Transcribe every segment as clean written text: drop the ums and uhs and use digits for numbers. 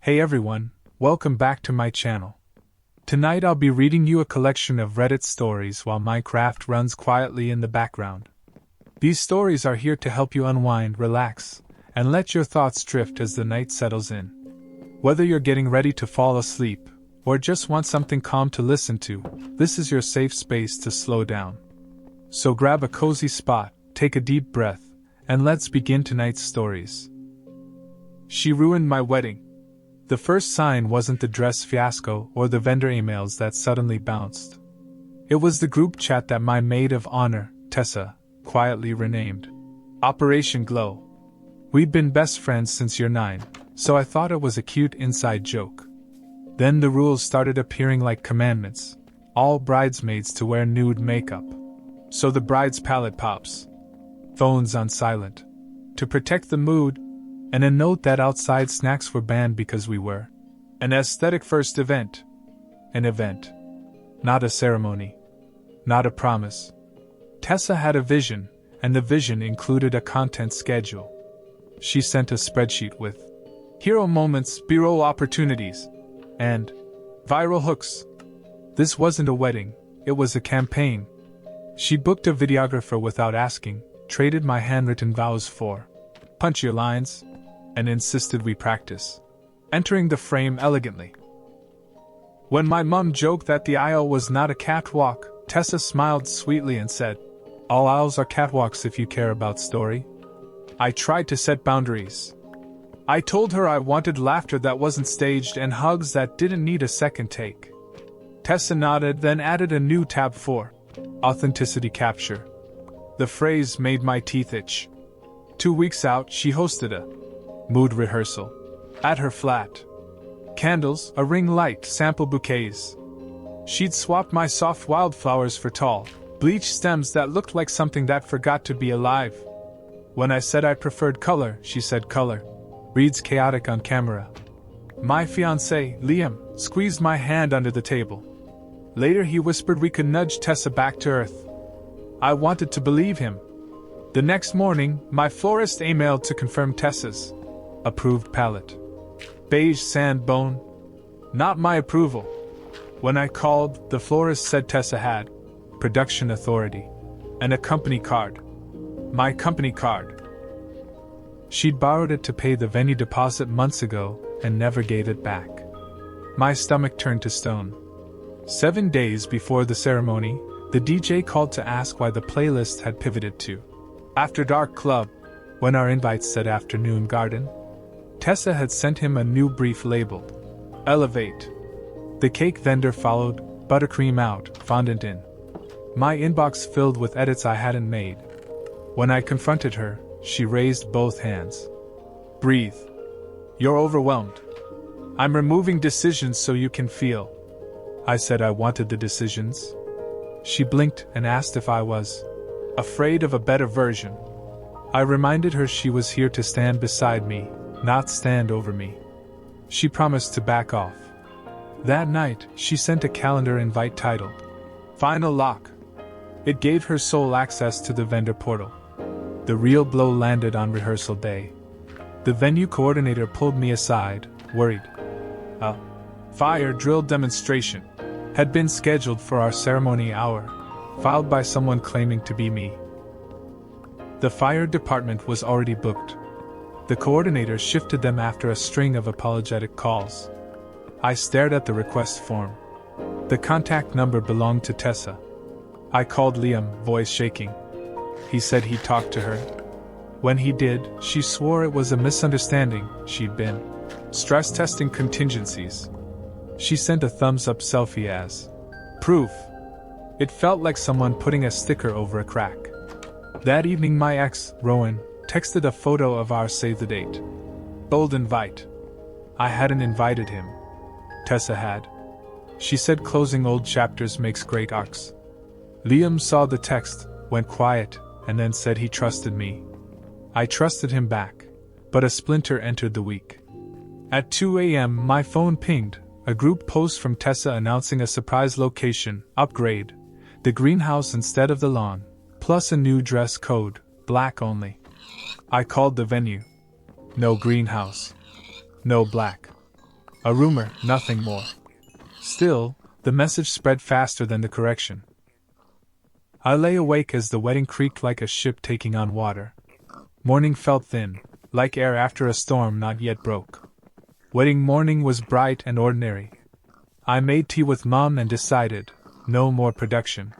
Hey everyone, welcome back to my channel. Tonight I'll be reading you a collection of Reddit stories while Minecraft runs quietly in the background. These stories are here to help you unwind, relax, and let your thoughts drift as the night settles in. Whether you're getting ready to fall asleep, or just want something calm to listen to, this is your safe space to slow down. So grab a cozy spot, take a deep breath, and let's begin tonight's stories. She ruined my wedding. The first sign wasn't the dress fiasco or the vendor emails that suddenly bounced. It was the group chat that my maid of honor, Tessa, quietly renamed Operation Glow. We'd been best friends since year 9, so I thought it was a cute inside joke. Then the rules started appearing like commandments. All bridesmaids to wear nude makeup. So the bride's palette pops. Phones on silent. To protect the mood, and a note that outside snacks were banned because we were an aesthetic first event. An event. Not a ceremony. Not a promise. Tessa had a vision, and the vision included a content schedule. She sent a spreadsheet with hero moments, B-roll opportunities, and viral hooks. This wasn't a wedding, it was a campaign. She booked a videographer without asking, traded my handwritten vows for punchier lines, and insisted we practice entering the frame elegantly. When my mum joked that the aisle was not a catwalk, Tessa smiled sweetly and said, "All aisles are catwalks if you care about story." I tried to set boundaries. I told her I wanted laughter that wasn't staged and hugs that didn't need a second take. Tessa nodded, then added a new tab for authenticity capture. The phrase made my teeth itch. 2 weeks out, she hosted a mood rehearsal at her flat. Candles, a ring light, sample bouquets. She'd swapped my soft wildflowers for tall, bleached stems that looked like something that forgot to be alive. When I said I preferred color, she said color reads chaotic on camera. My fiancé, Liam, squeezed my hand under the table. Later he whispered we could nudge Tessa back to earth. I wanted to believe him. The next morning, my florist emailed to confirm Tessa's approved palette. Beige sand bone. Not my approval. When I called, the florist said Tessa had production authority and a company card. My company card. She'd borrowed it to pay the venue deposit months ago and never gave it back. My stomach turned to stone. 7 days before the ceremony, the DJ called to ask why the playlist had pivoted to After Dark Club, when our invites said Afternoon Garden. Tessa had sent him a new brief labeled Elevate. The cake vendor followed, buttercream out, fondant in. My inbox filled with edits I hadn't made. When I confronted her, she raised both hands. Breathe. You're overwhelmed. I'm removing decisions so you can feel. I said I wanted the decisions. She blinked and asked if I was afraid of a better version. I reminded her she was here to stand beside me, not stand over me. She promised to back off. That night, she sent a calendar invite titled Final Lock. It gave her sole access to the vendor portal. The real blow landed on rehearsal day. The venue coordinator pulled me aside, worried. A fire drill demonstration had been scheduled for our ceremony hour, filed by someone claiming to be me. The fire department was already booked. The coordinator shifted them after a string of apologetic calls. I stared at the request form. The contact number belonged to Tessa. I called Liam, voice shaking. He said he'd talked to her. When he did, she swore it was a misunderstanding. She'd been stress testing contingencies. She sent a thumbs-up selfie as proof. It felt like someone putting a sticker over a crack. That evening my ex, Rowan, texted a photo of our save the date. Bold invite. I hadn't invited him. Tessa had. She said closing old chapters makes great arcs. Liam saw the text, went quiet, and then said he trusted me. I trusted him back, but a splinter entered the week. At 2 a.m. my phone pinged, a group post from Tessa announcing a surprise location, upgrade, the greenhouse instead of the lawn, plus a new dress code, black only. I called the venue. No greenhouse. No black. A rumor, nothing more. Still, the message spread faster than the correction. I lay awake as the wedding creaked like a ship taking on water. Morning felt thin, like air after a storm not yet broke. Wedding morning was bright and ordinary. I made tea with Mom and decided, no more production.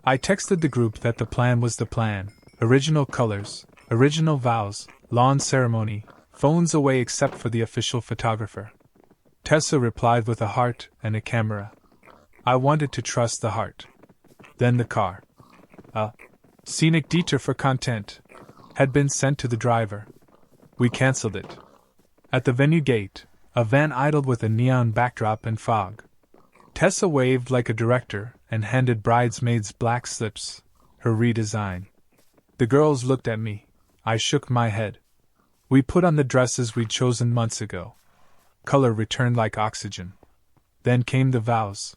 I texted the group that the plan was the plan: original colors, original vows, lawn ceremony, phones away except for the official photographer. Tessa replied with a heart and a camera. I wanted to trust the heart. Then the car. A scenic detour for content had been sent to the driver. We cancelled it. At the venue gate, a van idled with a neon backdrop and fog. Tessa waved like a director and handed bridesmaids black slips, her redesign. The girls looked at me. I shook my head. We put on the dresses we'd chosen months ago. Color returned like oxygen. Then came the vows.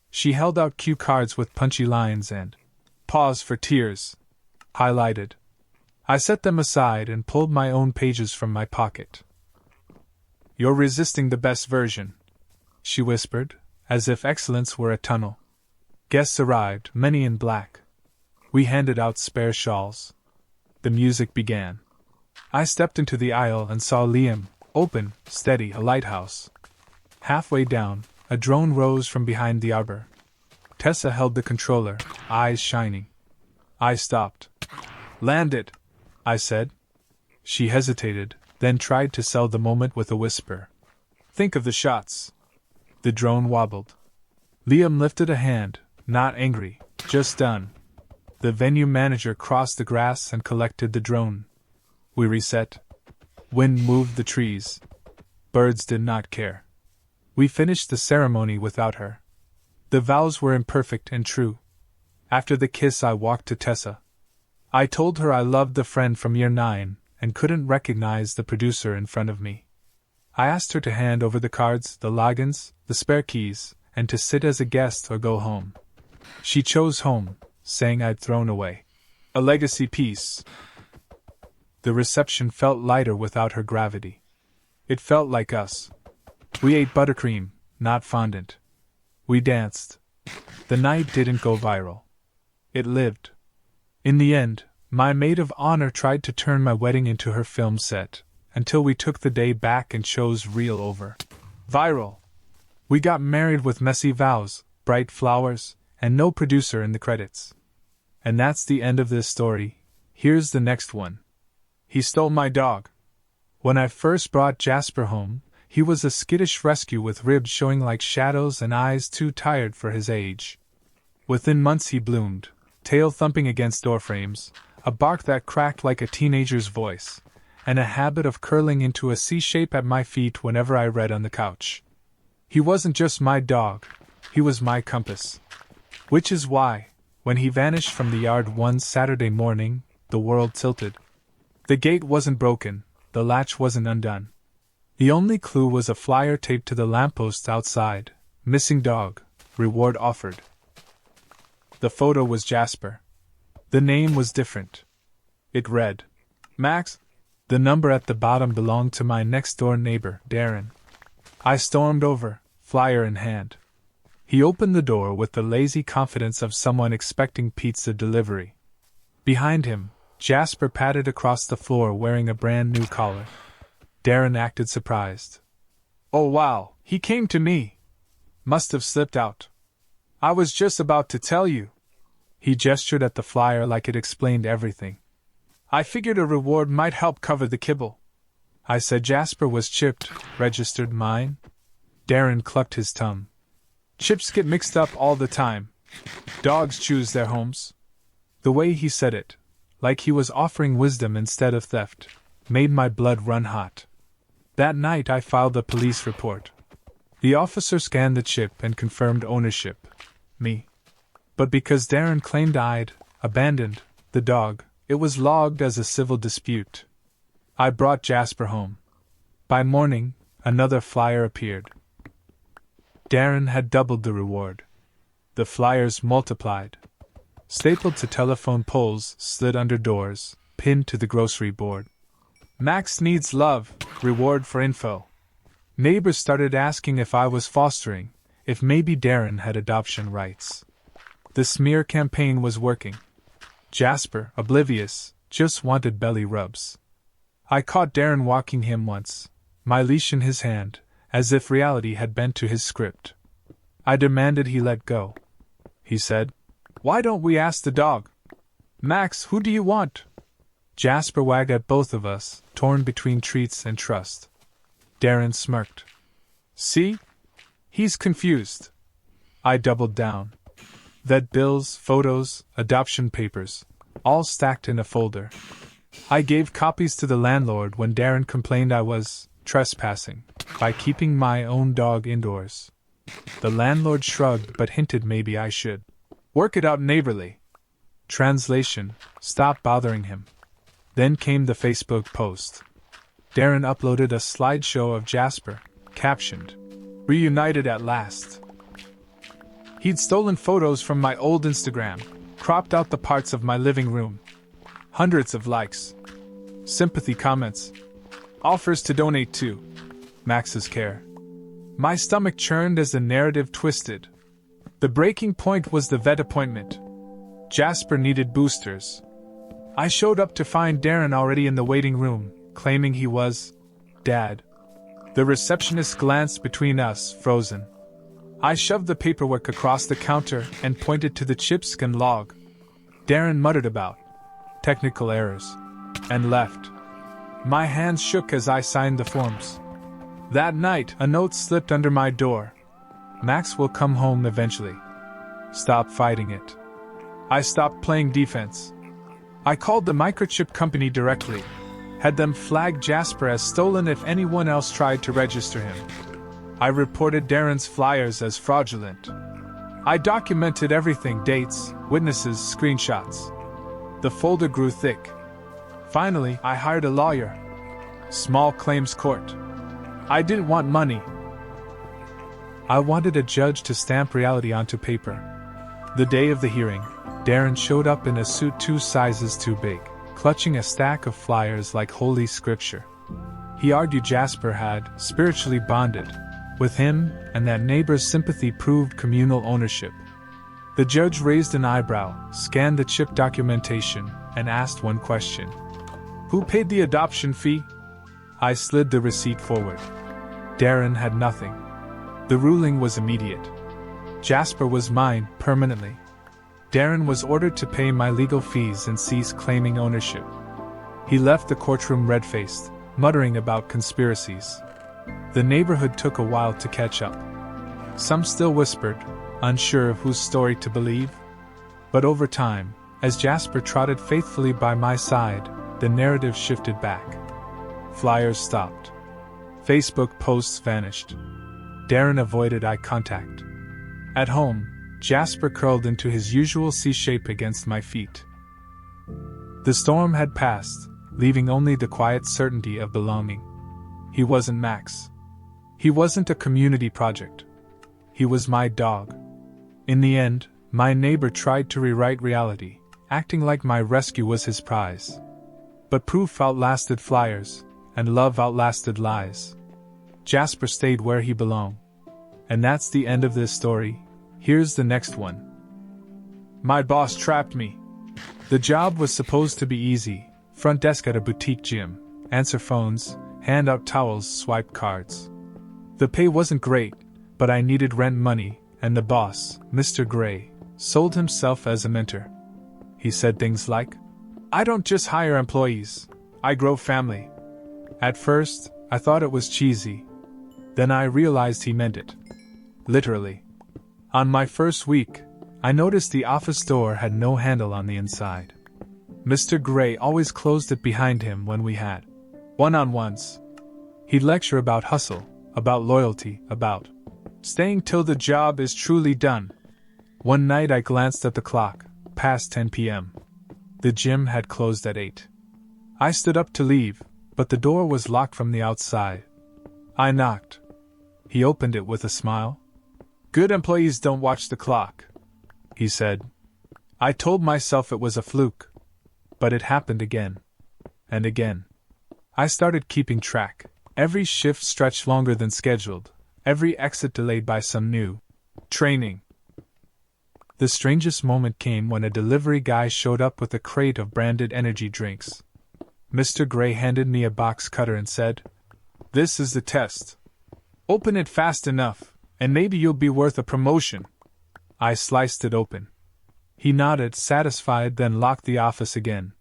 She held out cue cards with punchy lines and pause for tears highlighted. I set them aside and pulled my own pages from my pocket. "You're resisting the best version," she whispered, as if excellence were a tunnel. Guests arrived, many in black. We handed out spare shawls. The music began. I stepped into the aisle and saw Liam, open, steady, a lighthouse. Halfway down, a drone rose from behind the arbor. Tessa held the controller, eyes shining. I stopped. "Land it," I said. She hesitated, then tried to sell the moment with a whisper. "Think of the shots." The drone wobbled. Liam lifted a hand, not angry, just done. The venue manager crossed the grass and collected the drone. We reset. Wind moved the trees. Birds did not care. We finished the ceremony without her. The vows were imperfect and true. After the kiss, I walked to Tessa. I told her I loved the friend from year 9 and couldn't recognize the producer in front of me. I asked her to hand over the cards, the logins, the spare keys, and to sit as a guest or go home. She chose home, saying I'd thrown away a legacy piece. The reception felt lighter without her gravity. It felt like us. We ate buttercream, not fondant. We danced. The night didn't go viral. It lived. In the end, my maid of honor tried to turn my wedding into her film set, until we took the day back and chose reel over viral. We got married with messy vows, bright flowers, and no producer in the credits. And that's the end of this story. Here's the next one. He stole my dog. When I first brought Jasper home, he was a skittish rescue with ribs showing like shadows and eyes too tired for his age. Within months he bloomed, tail thumping against doorframes, a bark that cracked like a teenager's voice, and a habit of curling into a C shape at my feet whenever I read on the couch. He wasn't just my dog, he was my compass. Which is why, when he vanished from the yard one Saturday morning, the world tilted. The gate wasn't broken, the latch wasn't undone. The only clue was a flyer taped to the lamppost outside: "Missing dog, reward offered." The photo was Jasper. The name was different. It read, Max. The number at the bottom belonged to my next-door neighbor, Darren. I stormed over, flyer in hand. He opened the door with the lazy confidence of someone expecting pizza delivery. Behind him, Jasper padded across the floor wearing a brand new collar. Darren acted surprised. "Oh wow, he came to me. Must have slipped out. I was just about to tell you." He gestured at the flyer like it explained everything. "I figured a reward might help cover the kibble." I said Jasper was chipped, registered mine. Darren clucked his tongue. "Chips get mixed up all the time. Dogs choose their homes." The way he said it, like he was offering wisdom instead of theft, made my blood run hot. That night I filed a police report. The officer scanned the chip and confirmed ownership. Me. But because Darren claimed I'd abandoned the dog, it was logged as a civil dispute. I brought Jasper home. By morning, another flyer appeared. Darren had doubled the reward. The flyers multiplied. Stapled to telephone poles, slid under doors, pinned to the grocery board. "Max needs love, reward for info." Neighbors started asking if I was fostering, if maybe Darren had adoption rights. The smear campaign was working. Jasper, oblivious, just wanted belly rubs. I caught Darren walking him once, my leash in his hand, as if reality had bent to his script. I demanded he let go. He said, "Why don't we ask the dog? Max, who do you want?" Jasper wagged at both of us, torn between treats and trust. Darren smirked. "See? He's confused." I doubled down. Vet bills, photos, adoption papers, all stacked in a folder. I gave copies to the landlord when Darren complained I was trespassing by keeping my own dog indoors. The landlord shrugged but hinted maybe I should work it out neighborly. Translation: stop bothering him. Then came the Facebook post. Darren uploaded a slideshow of Jasper, captioned, "Reunited at last." He'd stolen photos from my old Instagram, cropped out the parts of my living room. Hundreds of likes. Sympathy comments. Offers to donate to Max's care. My stomach churned as the narrative twisted. The breaking point was the vet appointment. Jasper needed boosters. I showed up to find Darren already in the waiting room, claiming he was Dad. The receptionist glanced between us, frozen. I shoved the paperwork across the counter and pointed to the chipscan log. Darren muttered about technical errors and left. My hands shook as I signed the forms. That night, a note slipped under my door. "Max will come home eventually. Stop fighting it." I stopped playing defense. I called the microchip company directly, had them flag Jasper as stolen if anyone else tried to register him. I reported Darren's flyers as fraudulent. I documented everything: dates, witnesses, screenshots. The folder grew thick. Finally, I hired a lawyer. Small claims court. I didn't want money. I wanted a judge to stamp reality onto paper. The day of the hearing, Darren showed up in a suit 2 sizes too big, clutching a stack of flyers like holy scripture. He argued Jasper had spiritually bonded with him, and that neighbors' sympathy proved communal ownership. The judge raised an eyebrow, scanned the chip documentation, and asked one question. "Who paid the adoption fee?" I slid the receipt forward. Darren had nothing. The ruling was immediate. Jasper was mine, permanently. Darren was ordered to pay my legal fees and cease claiming ownership. He left the courtroom red-faced, muttering about conspiracies. The neighborhood took a while to catch up. Some still whispered, unsure of whose story to believe. But over time, as Jasper trotted faithfully by my side, the narrative shifted back. Flyers stopped. Facebook posts vanished. Darren avoided eye contact. At home, Jasper curled into his usual C shape against my feet. The storm had passed, leaving only the quiet certainty of belonging. He wasn't Max. He wasn't a community project. He was my dog. In the end, my neighbor tried to rewrite reality, acting like my rescue was his prize. But proof outlasted flyers, and love outlasted lies. Jasper stayed where he belonged. And that's the end of this story. Here's the next one. My boss trapped me. The job was supposed to be easy: front desk at a boutique gym, answer phones, hand out towels, swipe cards. The pay wasn't great, but I needed rent money, and the boss, Mr. Gray, sold himself as a mentor. He said things like, "I don't just hire employees, I grow family." At first, I thought it was cheesy. Then I realized he meant it. Literally. On my first week, I noticed the office door had no handle on the inside. Mr. Gray always closed it behind him when we had one-on-ones. He'd lecture about hustle, about loyalty, about staying till the job is truly done. One night I glanced at the clock, past 10 p.m. The gym had closed at 8. I stood up to leave, but the door was locked from the outside. I knocked. He opened it with a smile. "Good employees don't watch the clock," he said. I told myself it was a fluke. But it happened again. And again. I started keeping track. Every shift stretched longer than scheduled, every exit delayed by some new training. The strangest moment came when a delivery guy showed up with a crate of branded energy drinks. Mr. Gray handed me a box cutter and said, "This is the test. Open it fast enough, and maybe you'll be worth a promotion." I sliced it open. He nodded, satisfied, then locked the office again.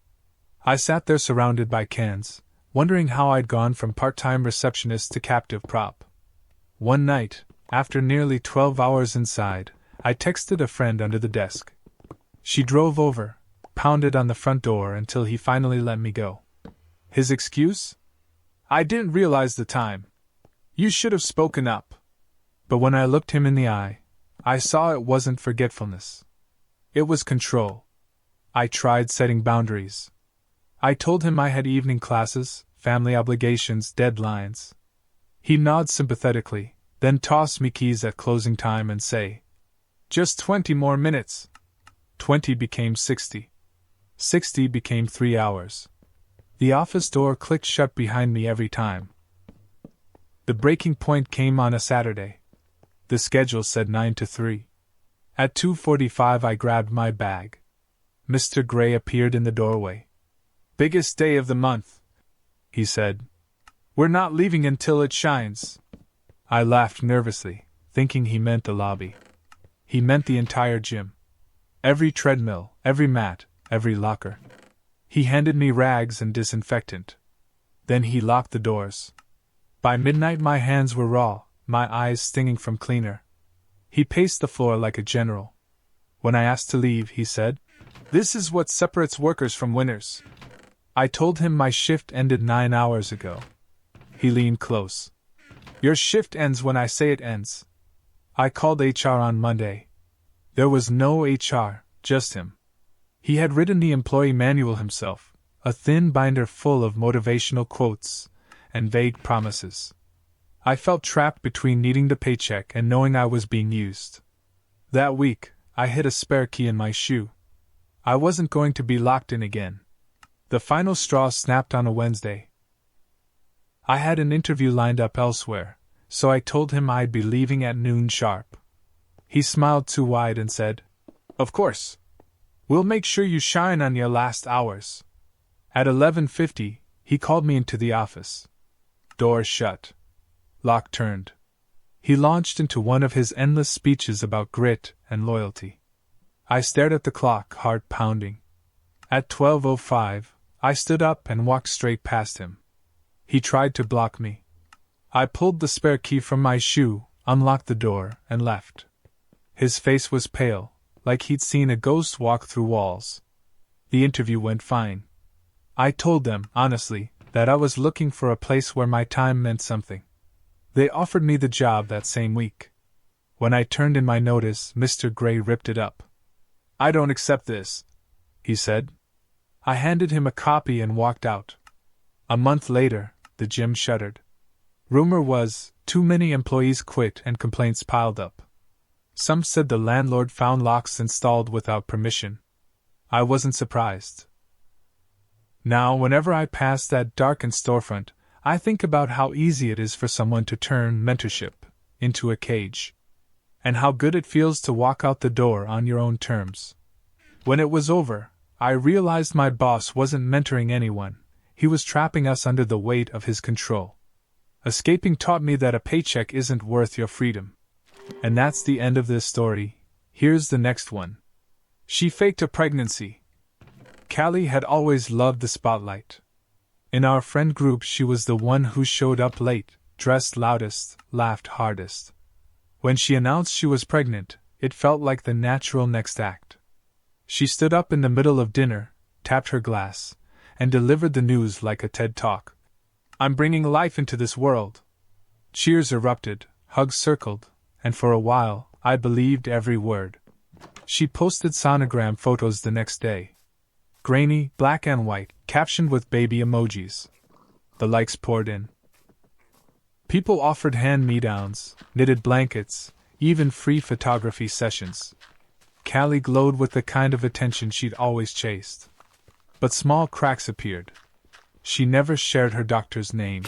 I sat there surrounded by cans, wondering how I'd gone from part-time receptionist to captive prop. One night, after nearly 12 hours inside, I texted a friend under the desk. She drove over, pounded on the front door until he finally let me go. His excuse? "I didn't realize the time. You should have spoken up." But when I looked him in the eye, I saw it wasn't forgetfulness. It was control. I tried setting boundaries. I told him I had evening classes, family obligations, deadlines. He nodded sympathetically, then tossed me keys at closing time and say, "Just 20 more minutes." 20 became 60. 60 became 3 hours. The office door clicked shut behind me every time. The breaking point came on a Saturday. The schedule said 9 to 3. At 2:45 I grabbed my bag. Mr. Gray appeared in the doorway. "Biggest day of the month," he said. "We're not leaving until it shines." I laughed nervously, thinking he meant the lobby. He meant the entire gym. Every treadmill, every mat, every locker. He handed me rags and disinfectant. Then he locked the doors. By midnight my hands were raw, my eyes stinging from cleaner. He paced the floor like a general. When I asked to leave, he said, "This is what separates workers from winners." I told him my shift ended 9 hours ago. He leaned close. "Your shift ends when I say it ends." I called HR on Monday. There was no HR, just him. He had written the employee manual himself, a thin binder full of motivational quotes and vague promises. I felt trapped between needing the paycheck and knowing I was being used. That week, I hid a spare key in my shoe. I wasn't going to be locked in again. The final straw snapped on a Wednesday. I had an interview lined up elsewhere, so I told him I'd be leaving at noon sharp. He smiled too wide and said, "Of course. We'll make sure you shine on your last hours." At 11:50, he called me into the office. Door shut. Lock turned. He launched into one of his endless speeches about grit and loyalty. I stared at the clock, heart pounding. At 12:05, I stood up and walked straight past him. He tried to block me. I pulled the spare key from my shoe, unlocked the door, and left. His face was pale, like he'd seen a ghost walk through walls. The interview went fine. I told them, honestly, that I was looking for a place where my time meant something. They offered me the job that same week. When I turned in my notice, Mr. Gray ripped it up. "I don't accept this," he said. I handed him a copy and walked out. A month later, the gym shuttered. Rumor was, too many employees quit and complaints piled up. Some said the landlord found locks installed without permission. I wasn't surprised. Now, whenever I pass that darkened storefront, I think about how easy it is for someone to turn mentorship into a cage. And how good it feels to walk out the door on your own terms. When it was over, I realized my boss wasn't mentoring anyone, he was trapping us under the weight of his control. Escaping taught me that a paycheck isn't worth your freedom. And that's the end of this story. Here's the next one. She faked a pregnancy. Callie had always loved the spotlight. In our friend group, she was the one who showed up late, dressed loudest, laughed hardest. When she announced she was pregnant, it felt like the natural next act. She stood up in the middle of dinner, tapped her glass, and delivered the news like a TED Talk. "I'm bringing life into this world." Cheers erupted, hugs circled, and for a while, I believed every word. She posted sonogram photos the next day. Grainy, black and white, captioned with baby emojis. The likes poured in. People offered hand-me-downs, knitted blankets, even free photography sessions. Callie glowed with the kind of attention she'd always chased. But small cracks appeared. She never shared her doctor's name.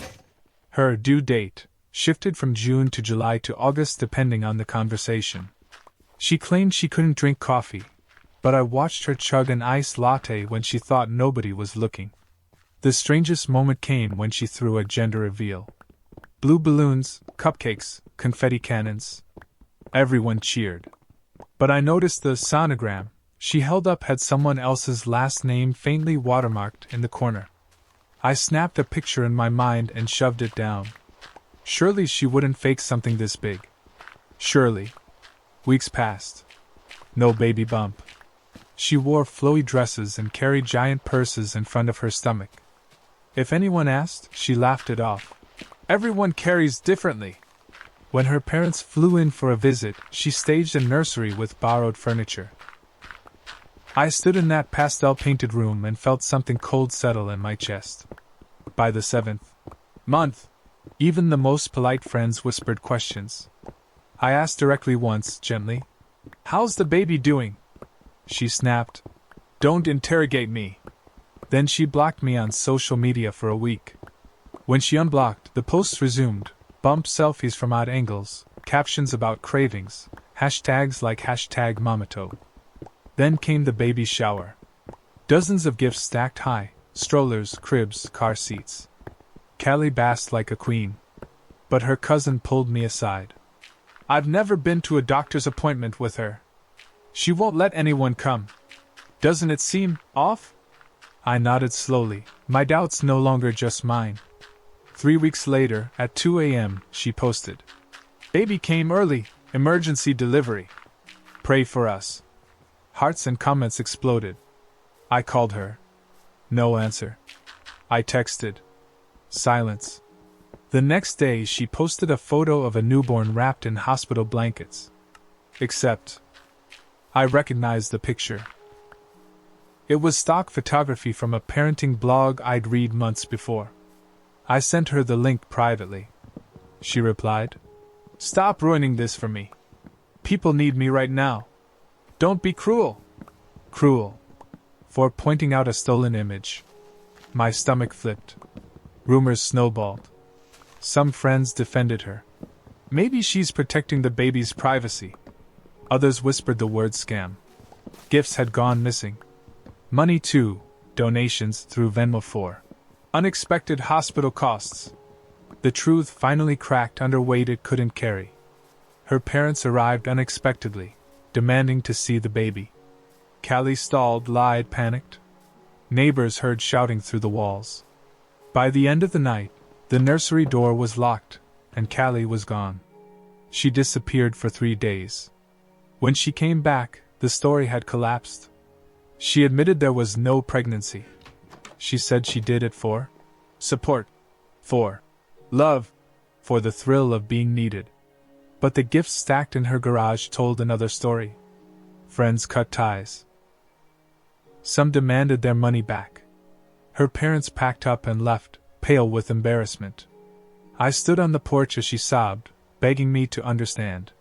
Her due date shifted from June to July to August depending on the conversation. She claimed she couldn't drink coffee, but I watched her chug an iced latte when she thought nobody was looking. The strangest moment came when she threw a gender reveal. Blue balloons, cupcakes, confetti cannons. Everyone cheered. But I noticed the sonogram she held up had someone else's last name faintly watermarked in the corner. I snapped a picture in my mind and shoved it down. Surely she wouldn't fake something this big. Surely. Weeks passed. No baby bump. She wore flowy dresses and carried giant purses in front of her stomach. If anyone asked, she laughed it off. Everyone carries differently. When her parents flew in for a visit, she staged a nursery with borrowed furniture. I stood in that pastel-painted room and felt something cold settle in my chest. By the 7th month, even the most polite friends whispered questions. I asked directly once, gently, "How's the baby doing?" She snapped, "Don't interrogate me." Then she blocked me on social media for a week. When she unblocked, the posts resumed, bump selfies from odd angles, captions about cravings, hashtags like #Mamito. Then came the baby shower. Dozens of gifts stacked high, strollers, cribs, car seats. Callie basked like a queen. But her cousin pulled me aside. "I've never been to a doctor's appointment with her. She won't let anyone come. Doesn't it seem off?" I nodded slowly, my doubts no longer just mine. 3 weeks later, at 2 a.m., she posted, "Baby came early, emergency delivery. Pray for us." Hearts and comments exploded. I called her. No answer. I texted. Silence. The next day she posted a photo of a newborn wrapped in hospital blankets. Except, I recognized the picture. It was stock photography from a parenting blog I'd read months before. I sent her the link privately. She replied, "Stop ruining this for me. People need me right now. Don't be cruel." Cruel. For pointing out a stolen image. My stomach flipped. Rumors snowballed. Some friends defended her. Maybe she's protecting the baby's privacy. Others whispered the word scam. Gifts had gone missing. Money too, donations through Venmo for unexpected hospital costs. The truth finally cracked under weight it couldn't carry. Her parents arrived unexpectedly, demanding to see the baby. Callie stalled, lied, panicked. Neighbors heard shouting through the walls. By the end of the night, the nursery door was locked, and Callie was gone. She disappeared for 3 days. When she came back, the story had collapsed. She admitted there was no pregnancy. She said she did it for support, for love, for the thrill of being needed. But the gifts stacked in her garage told another story. Friends cut ties. Some demanded their money back. Her parents packed up and left, pale with embarrassment. I stood on the porch as she sobbed, begging me to understand.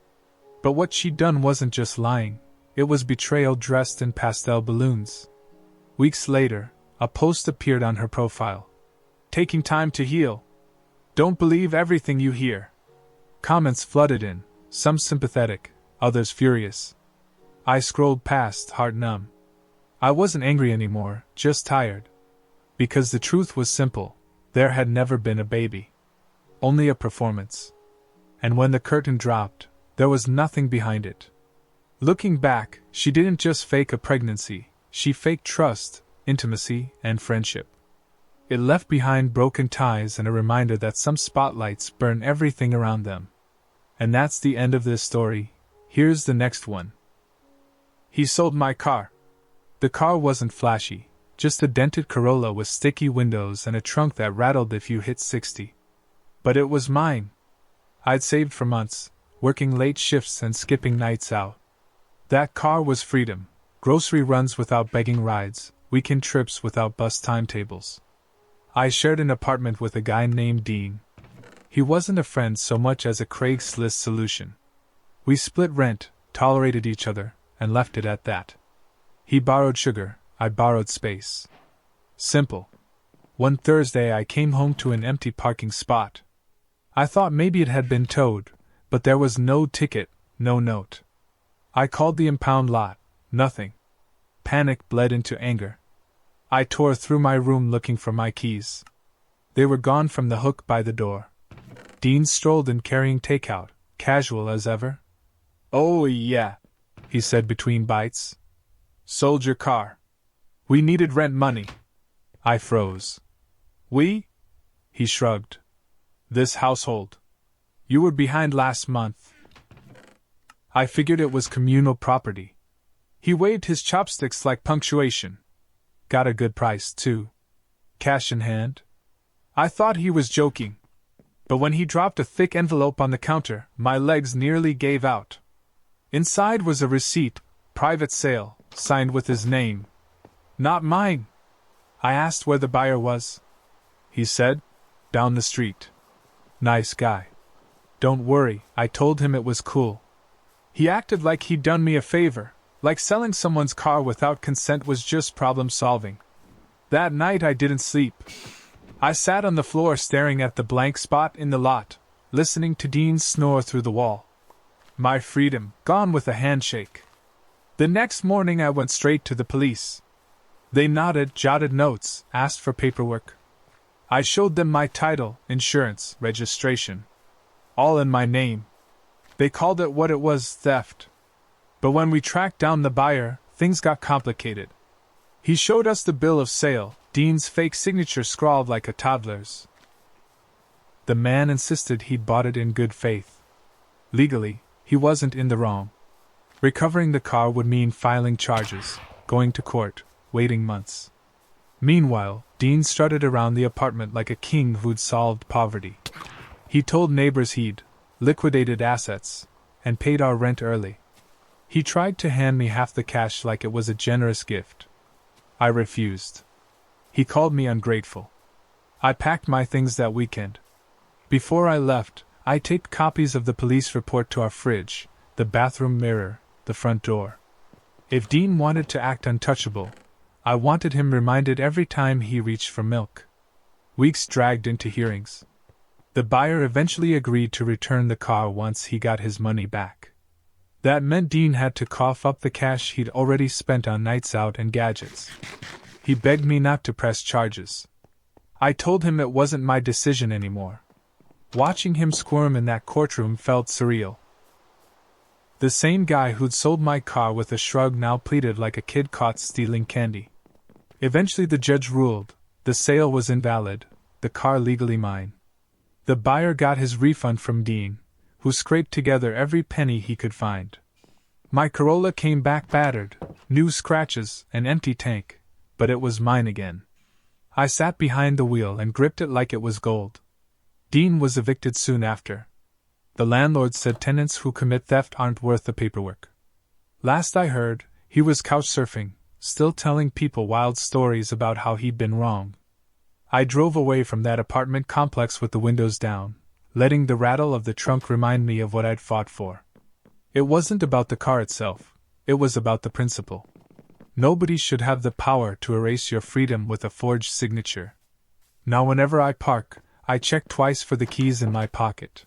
But what she'd done wasn't just lying, it was betrayal dressed in pastel balloons. Weeks later, a post appeared on her profile. "Taking time to heal. Don't believe everything you hear." Comments flooded in, some sympathetic, others furious. I scrolled past, heart numb. I wasn't angry anymore, just tired. Because the truth was simple, there had never been a baby. Only a performance. And when the curtain dropped, there was nothing behind it. Looking back, she didn't just fake a pregnancy, she faked trust, intimacy, and friendship. It left behind broken ties and a reminder that some spotlights burn everything around them. And that's the end of this story. Here's the next one. He sold my car. The car wasn't flashy, just a dented Corolla with sticky windows and a trunk that rattled if you hit 60. But it was mine. I'd saved for months, working late shifts and skipping nights out. That car was freedom, grocery runs without begging rides, weekend trips without bus timetables. I shared an apartment with a guy named Dean. He wasn't a friend so much as a Craigslist solution. We split rent, tolerated each other, and left it at that. He borrowed sugar, I borrowed space. Simple. One Thursday I came home to an empty parking spot. I thought maybe it had been towed, but there was no ticket, no note. I called the impound lot, nothing. Panic bled into anger. I tore through my room looking for my keys. They were gone from the hook by the door. Dean strolled in carrying takeout, casual as ever. "Oh yeah," he said between bites. "Sold your car. We needed rent money." I froze. "We?" He shrugged. "This household. You were behind last month." I figured it was communal property. He waved his chopsticks like punctuation. Got a good price, too. Cash in hand. I thought he was joking. But when he dropped a thick envelope on the counter, my legs nearly gave out. Inside was a receipt, private sale, signed with his name. Not mine. I asked where the buyer was. He said, "Down the street." Nice guy. "Don't worry," I told him it was cool. He acted like he'd done me a favor, like selling someone's car without consent was just problem solving. That night I didn't sleep. I sat on the floor staring at the blank spot in the lot, listening to Dean snore through the wall. My freedom, gone with a handshake. The next morning I went straight to the police. They nodded, jotted notes, asked for paperwork. I showed them my title, insurance, registration. All in my name. They called it what it was, theft. But when we tracked down the buyer, things got complicated. He showed us the bill of sale, Dean's fake signature scrawled like a toddler's. The man insisted he'd bought it in good faith. Legally, he wasn't in the wrong. Recovering the car would mean filing charges, going to court, waiting months. Meanwhile, Dean strutted around the apartment like a king who'd solved poverty. He told neighbors he'd liquidated assets and paid our rent early. He tried to hand me half the cash like it was a generous gift. I refused. He called me ungrateful. I packed my things that weekend. Before I left, I taped copies of the police report to our fridge, the bathroom mirror, the front door. If Dean wanted to act untouchable, I wanted him reminded every time he reached for milk. Weeks dragged into hearings. The buyer eventually agreed to return the car once he got his money back. That meant Dean had to cough up the cash he'd already spent on nights out and gadgets. He begged me not to press charges. I told him it wasn't my decision anymore. Watching him squirm in that courtroom felt surreal. The same guy who'd sold my car with a shrug now pleaded like a kid caught stealing candy. Eventually the judge ruled, the sale was invalid, the car legally mine. The buyer got his refund from Dean, who scraped together every penny he could find. My Corolla came back battered, new scratches, an empty tank, but it was mine again. I sat behind the wheel and gripped it like it was gold. Dean was evicted soon after. The landlord said tenants who commit theft aren't worth the paperwork. Last I heard, he was couchsurfing, still telling people wild stories about how he'd been wrong. I drove away from that apartment complex with the windows down, letting the rattle of the trunk remind me of what I'd fought for. It wasn't about the car itself, it was about the principle. Nobody should have the power to erase your freedom with a forged signature. Now whenever I park, I check twice for the keys in my pocket.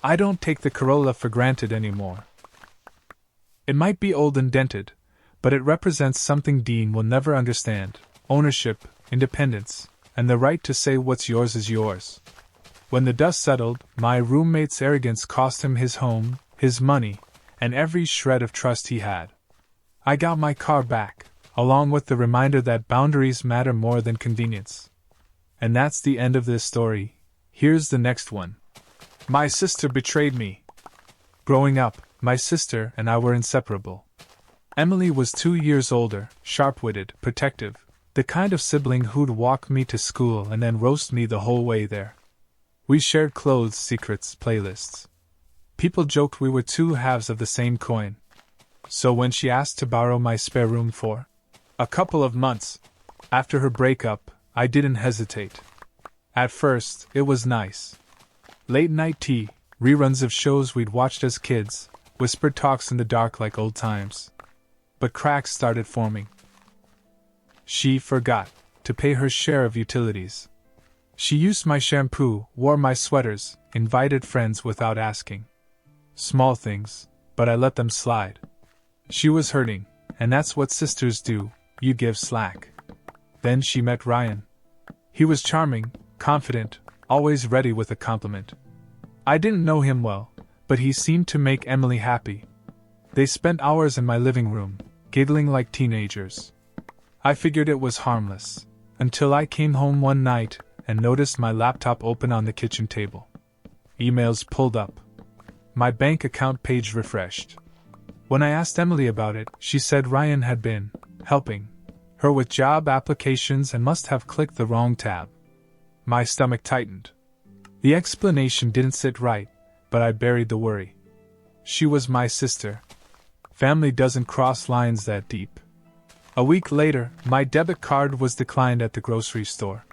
I don't take the Corolla for granted anymore. It might be old and dented, but it represents something Dean will never understand: ownership, independence, and the right to say what's yours is yours. When the dust settled, my roommate's arrogance cost him his home, his money, and every shred of trust he had. I got my car back, along with the reminder that boundaries matter more than convenience. And that's the end of this story. Here's the next one. My sister betrayed me. Growing up, my sister and I were inseparable. Emily was 2 years older, sharp-witted, protective, the kind of sibling who'd walk me to school and then roast me the whole way there. We shared clothes, secrets, playlists. People joked we were two halves of the same coin. So when she asked to borrow my spare room for a couple of months after her breakup, I didn't hesitate. At first, it was nice. Late night tea, reruns of shows we'd watched as kids, whispered talks in the dark like old times. But cracks started forming. She forgot to pay her share of utilities. She used my shampoo, wore my sweaters, invited friends without asking. Small things, but I let them slide. She was hurting, and that's what sisters do, you give slack. Then she met Ryan. He was charming, confident, always ready with a compliment. I didn't know him well, but he seemed to make Emily happy. They spent hours in my living room, giggling like teenagers. I figured it was harmless, until I came home one night and noticed my laptop open on the kitchen table. Emails pulled up. My bank account page refreshed. When I asked Emily about it, she said Ryan had been helping her with job applications and must have clicked the wrong tab. My stomach tightened. The explanation didn't sit right, but I buried the worry. She was my sister. Family doesn't cross lines that deep. A week later, my debit card was declined at the grocery store.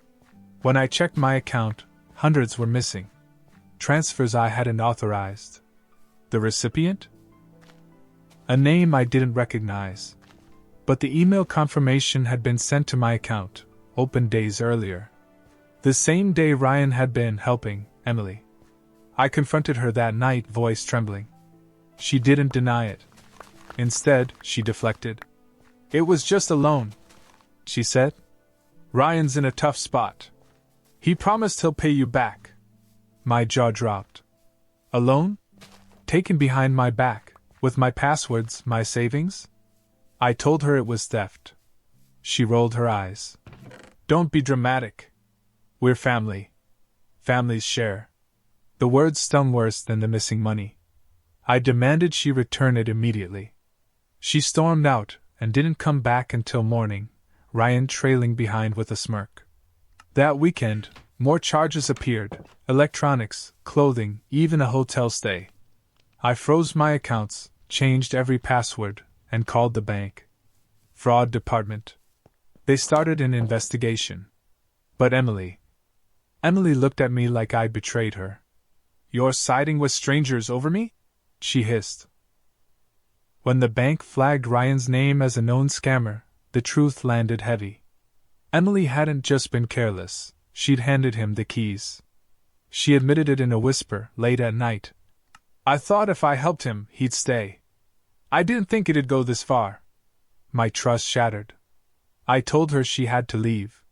When I checked my account, hundreds were missing. Transfers I hadn't authorized. The recipient? A name I didn't recognize. But the email confirmation had been sent to my account, opened days earlier. The same day Ryan had been helping Emily. I confronted her that night, voice trembling. She didn't deny it. Instead, she deflected. It was just a loan, she said. Ryan's in a tough spot. He promised he'll pay you back. My jaw dropped. A loan? Taken behind my back, with my passwords, my savings? I told her it was theft. She rolled her eyes. Don't be dramatic. We're family. Families share. The words stung worse than the missing money. I demanded she return it immediately. She stormed out and didn't come back until morning, Ryan trailing behind with a smirk. That weekend, more charges appeared: electronics, clothing, even a hotel stay. I froze my accounts, changed every password, and called the bank. Fraud department. They started an investigation. But Emily looked at me like I betrayed her. You're siding with strangers over me? She hissed. When the bank flagged Ryan's name as a known scammer, the truth landed heavy. Emily hadn't just been careless, she'd handed him the keys. She admitted it in a whisper, late at night. I thought if I helped him, he'd stay. I didn't think it'd go this far. My trust shattered. I told her she had to leave.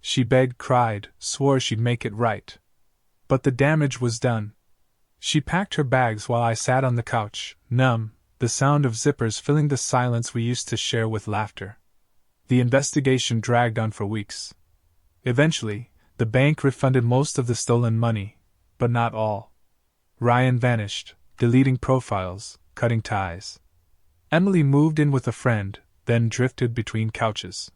She begged, cried, swore she'd make it right. But the damage was done. She packed her bags while I sat on the couch, numb, the sound of zippers filling the silence we used to share with laughter. The investigation dragged on for weeks. Eventually, the bank refunded most of the stolen money, but not all. Ryan vanished, deleting profiles, cutting ties. Emily moved in with a friend, then drifted between couches.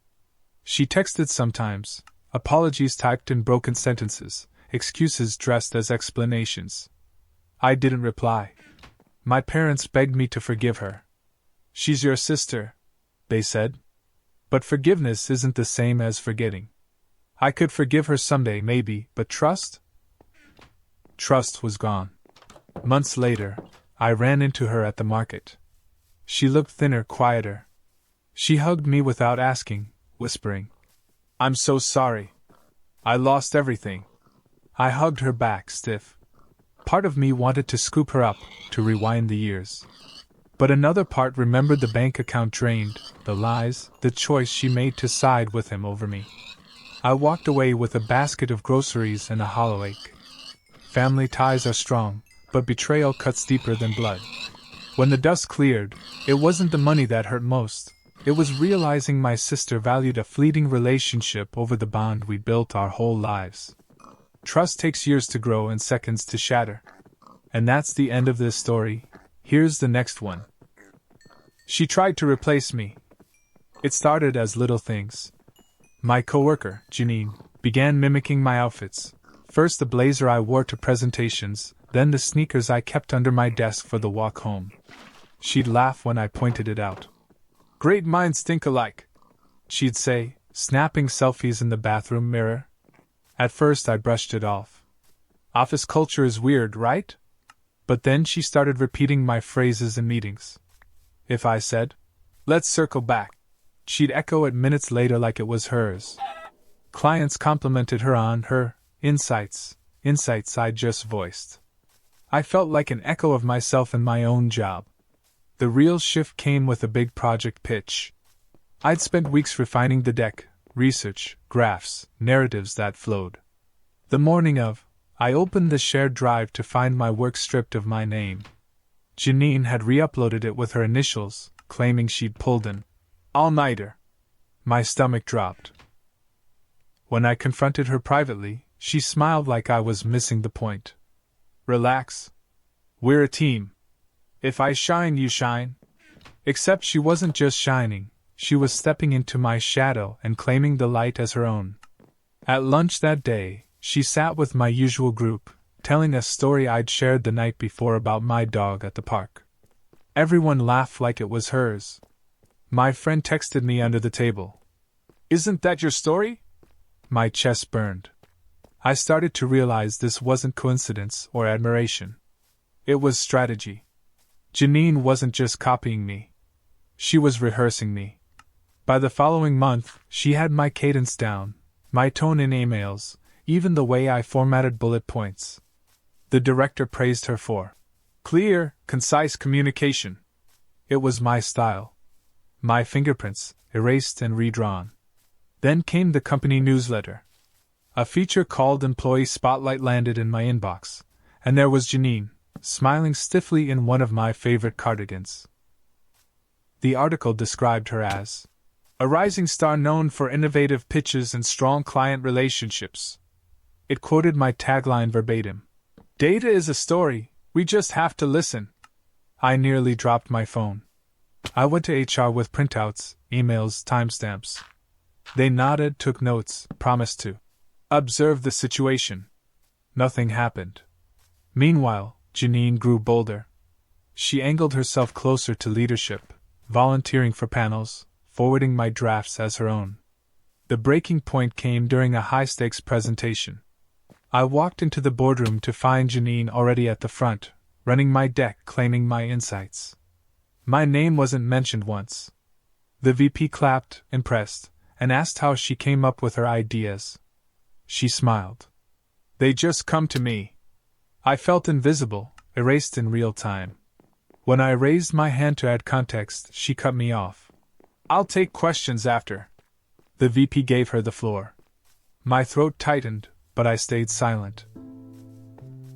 She texted sometimes, apologies typed in broken sentences, excuses dressed as explanations. I didn't reply. My parents begged me to forgive her. She's your sister, they said. But forgiveness isn't the same as forgetting. I could forgive her someday, maybe, but trust? Trust was gone. Months later, I ran into her at the market. She looked thinner, quieter. She hugged me without asking, whispering, I'm so sorry. I lost everything. I hugged her back, stiff. Part of me wanted to scoop her up, to rewind the years. But another part remembered the bank account drained, the lies, the choice she made to side with him over me. I walked away with a basket of groceries and a hollow ache. Family ties are strong, but betrayal cuts deeper than blood. When the dust cleared, it wasn't the money that hurt most. It was realizing my sister valued a fleeting relationship over the bond we built our whole lives. Trust takes years to grow and seconds to shatter. And that's the end of this story. Here's the next one. She tried to replace me. It started as little things. My coworker, Janine, began mimicking my outfits. First the blazer I wore to presentations, then the sneakers I kept under my desk for the walk home. She'd laugh when I pointed it out. Great minds think alike, she'd say, snapping selfies in the bathroom mirror. At first I brushed it off. Office culture is weird, right? But then she started repeating my phrases in meetings. If I said, let's circle back, she'd echo it minutes later like it was hers. Clients complimented her on her Insights I just voiced. I felt like an echo of myself in my own job. The real shift came with a big project pitch. I'd spent weeks refining the deck, research, graphs, narratives that flowed. The morning of, I opened the shared drive to find my work stripped of my name. Janine had re-uploaded it with her initials, claiming she'd pulled an all-nighter. My stomach dropped. When I confronted her privately, she smiled like I was missing the point. Relax. We're a team. If I shine, you shine. Except she wasn't just shining, she was stepping into my shadow and claiming the light as her own. At lunch that day, she sat with my usual group, telling a story I'd shared the night before about my dog at the park. Everyone laughed like it was hers. My friend texted me under the table. "Isn't that your story?" My chest burned. I started to realize this wasn't coincidence or admiration. It was strategy. Janine wasn't just copying me. She was rehearsing me. By the following month, she had my cadence down, my tone in emails, even the way I formatted bullet points. The director praised her for clear, concise communication. It was my style. My fingerprints, erased and redrawn. Then came the company newsletter. A feature called Employee Spotlight landed in my inbox, and there was Janine, smiling stiffly in one of my favorite cardigans. The article described her as a rising star known for innovative pitches and strong client relationships. It quoted my tagline verbatim. "Data is a story, we just have to listen." I nearly dropped my phone. I went to HR with printouts, emails, timestamps. They nodded, took notes, promised to observe the situation. Nothing happened. Meanwhile, Janine grew bolder. She angled herself closer to leadership, volunteering for panels, forwarding my drafts as her own. The breaking point came during a high-stakes presentation. I walked into the boardroom to find Janine already at the front, running my deck, claiming my insights. My name wasn't mentioned once. The VP clapped, impressed, and asked how she came up with her ideas. She smiled. "They just come to me." I felt invisible, erased in real time. When I raised my hand to add context, she cut me off. "I'll take questions after." The VP gave her the floor. My throat tightened, but I stayed silent.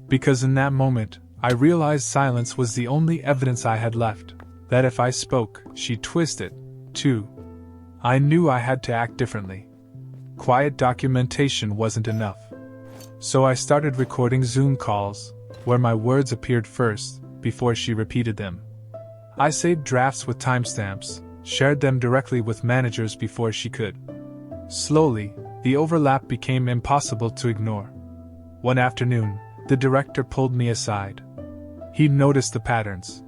Because in that moment, I realized silence was the only evidence I had left, that if I spoke, she'd twist it, too. I knew I had to act differently. Quiet documentation wasn't enough. So I started recording Zoom calls, where my words appeared first, before she repeated them. I saved drafts with timestamps, shared them directly with managers before she could. Slowly, the overlap became impossible to ignore. One afternoon, the director pulled me aside. He'd noticed the patterns.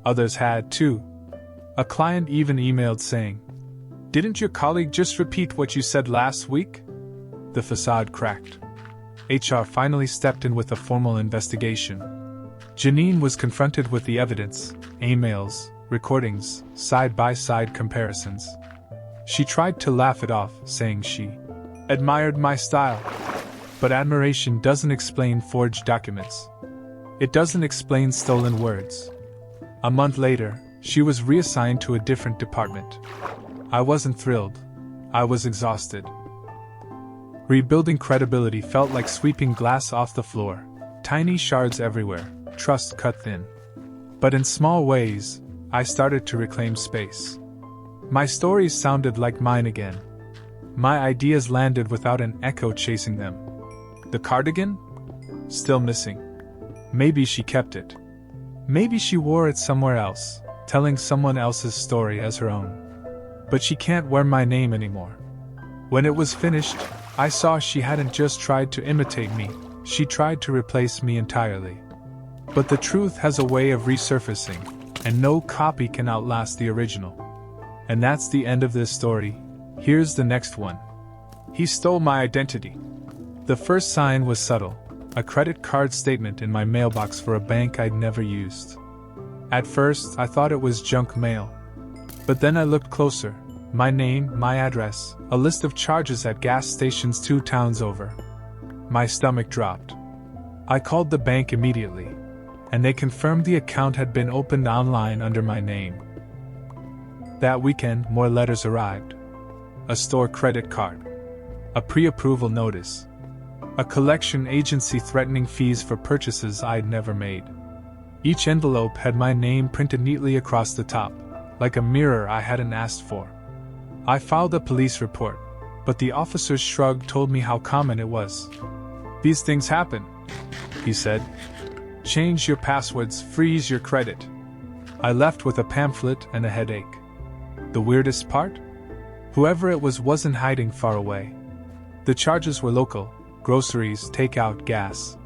Others had, too. A client even emailed saying, "Didn't your colleague just repeat what you said last week?" The facade cracked. HR finally stepped in with a formal investigation. Janine was confronted with the evidence, emails, recordings, side-by-side comparisons. She tried to laugh it off, saying she admired my style. But admiration doesn't explain forged documents. It doesn't explain stolen words. A month later, she was reassigned to a different department. I wasn't thrilled. I was exhausted. Rebuilding credibility felt like sweeping glass off the floor, tiny shards everywhere, trust cut thin. But in small ways, I started to reclaim space. My stories sounded like mine again. My ideas landed without an echo chasing them. The cardigan? Still missing. Maybe she kept it. Maybe she wore it somewhere else, telling someone else's story as her own. But she can't wear my name anymore. When it was finished, I saw she hadn't just tried to imitate me, she tried to replace me entirely. But the truth has a way of resurfacing, and no copy can outlast the original. And that's the end of this story. Here's the next one. He stole my identity. The first sign was subtle, a credit card statement in my mailbox for a bank I'd never used. At first, I thought it was junk mail. But then I looked closer. My name, my address, a list of charges at gas stations 2 towns over. My stomach dropped. I called the bank immediately, and they confirmed the account had been opened online under my name. That weekend, more letters arrived. A store credit card. A pre-approval notice. A collection agency threatening fees for purchases I'd never made. Each envelope had my name printed neatly across the top, like a mirror I hadn't asked for. I filed a police report, but the officer's shrug told me how common it was. "These things happen," he said. "Change your passwords, freeze your credit." I left with a pamphlet and a headache. The weirdest part? Whoever it was wasn't hiding far away. The charges were local: groceries, takeout, gas.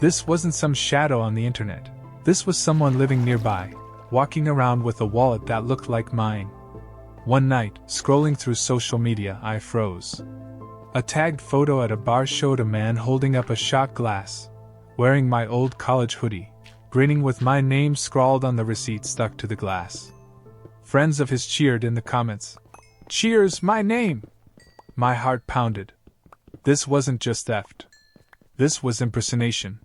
This wasn't some shadow on the internet. This was someone living nearby, walking around with a wallet that looked like mine. One night, scrolling through social media, I froze. A tagged photo at a bar showed a man holding up a shot glass, wearing my old college hoodie, grinning with my name scrawled on the receipt stuck to the glass. Friends of his cheered in the comments. "Cheers, my name!" My heart pounded. This wasn't just theft. This was impersonation.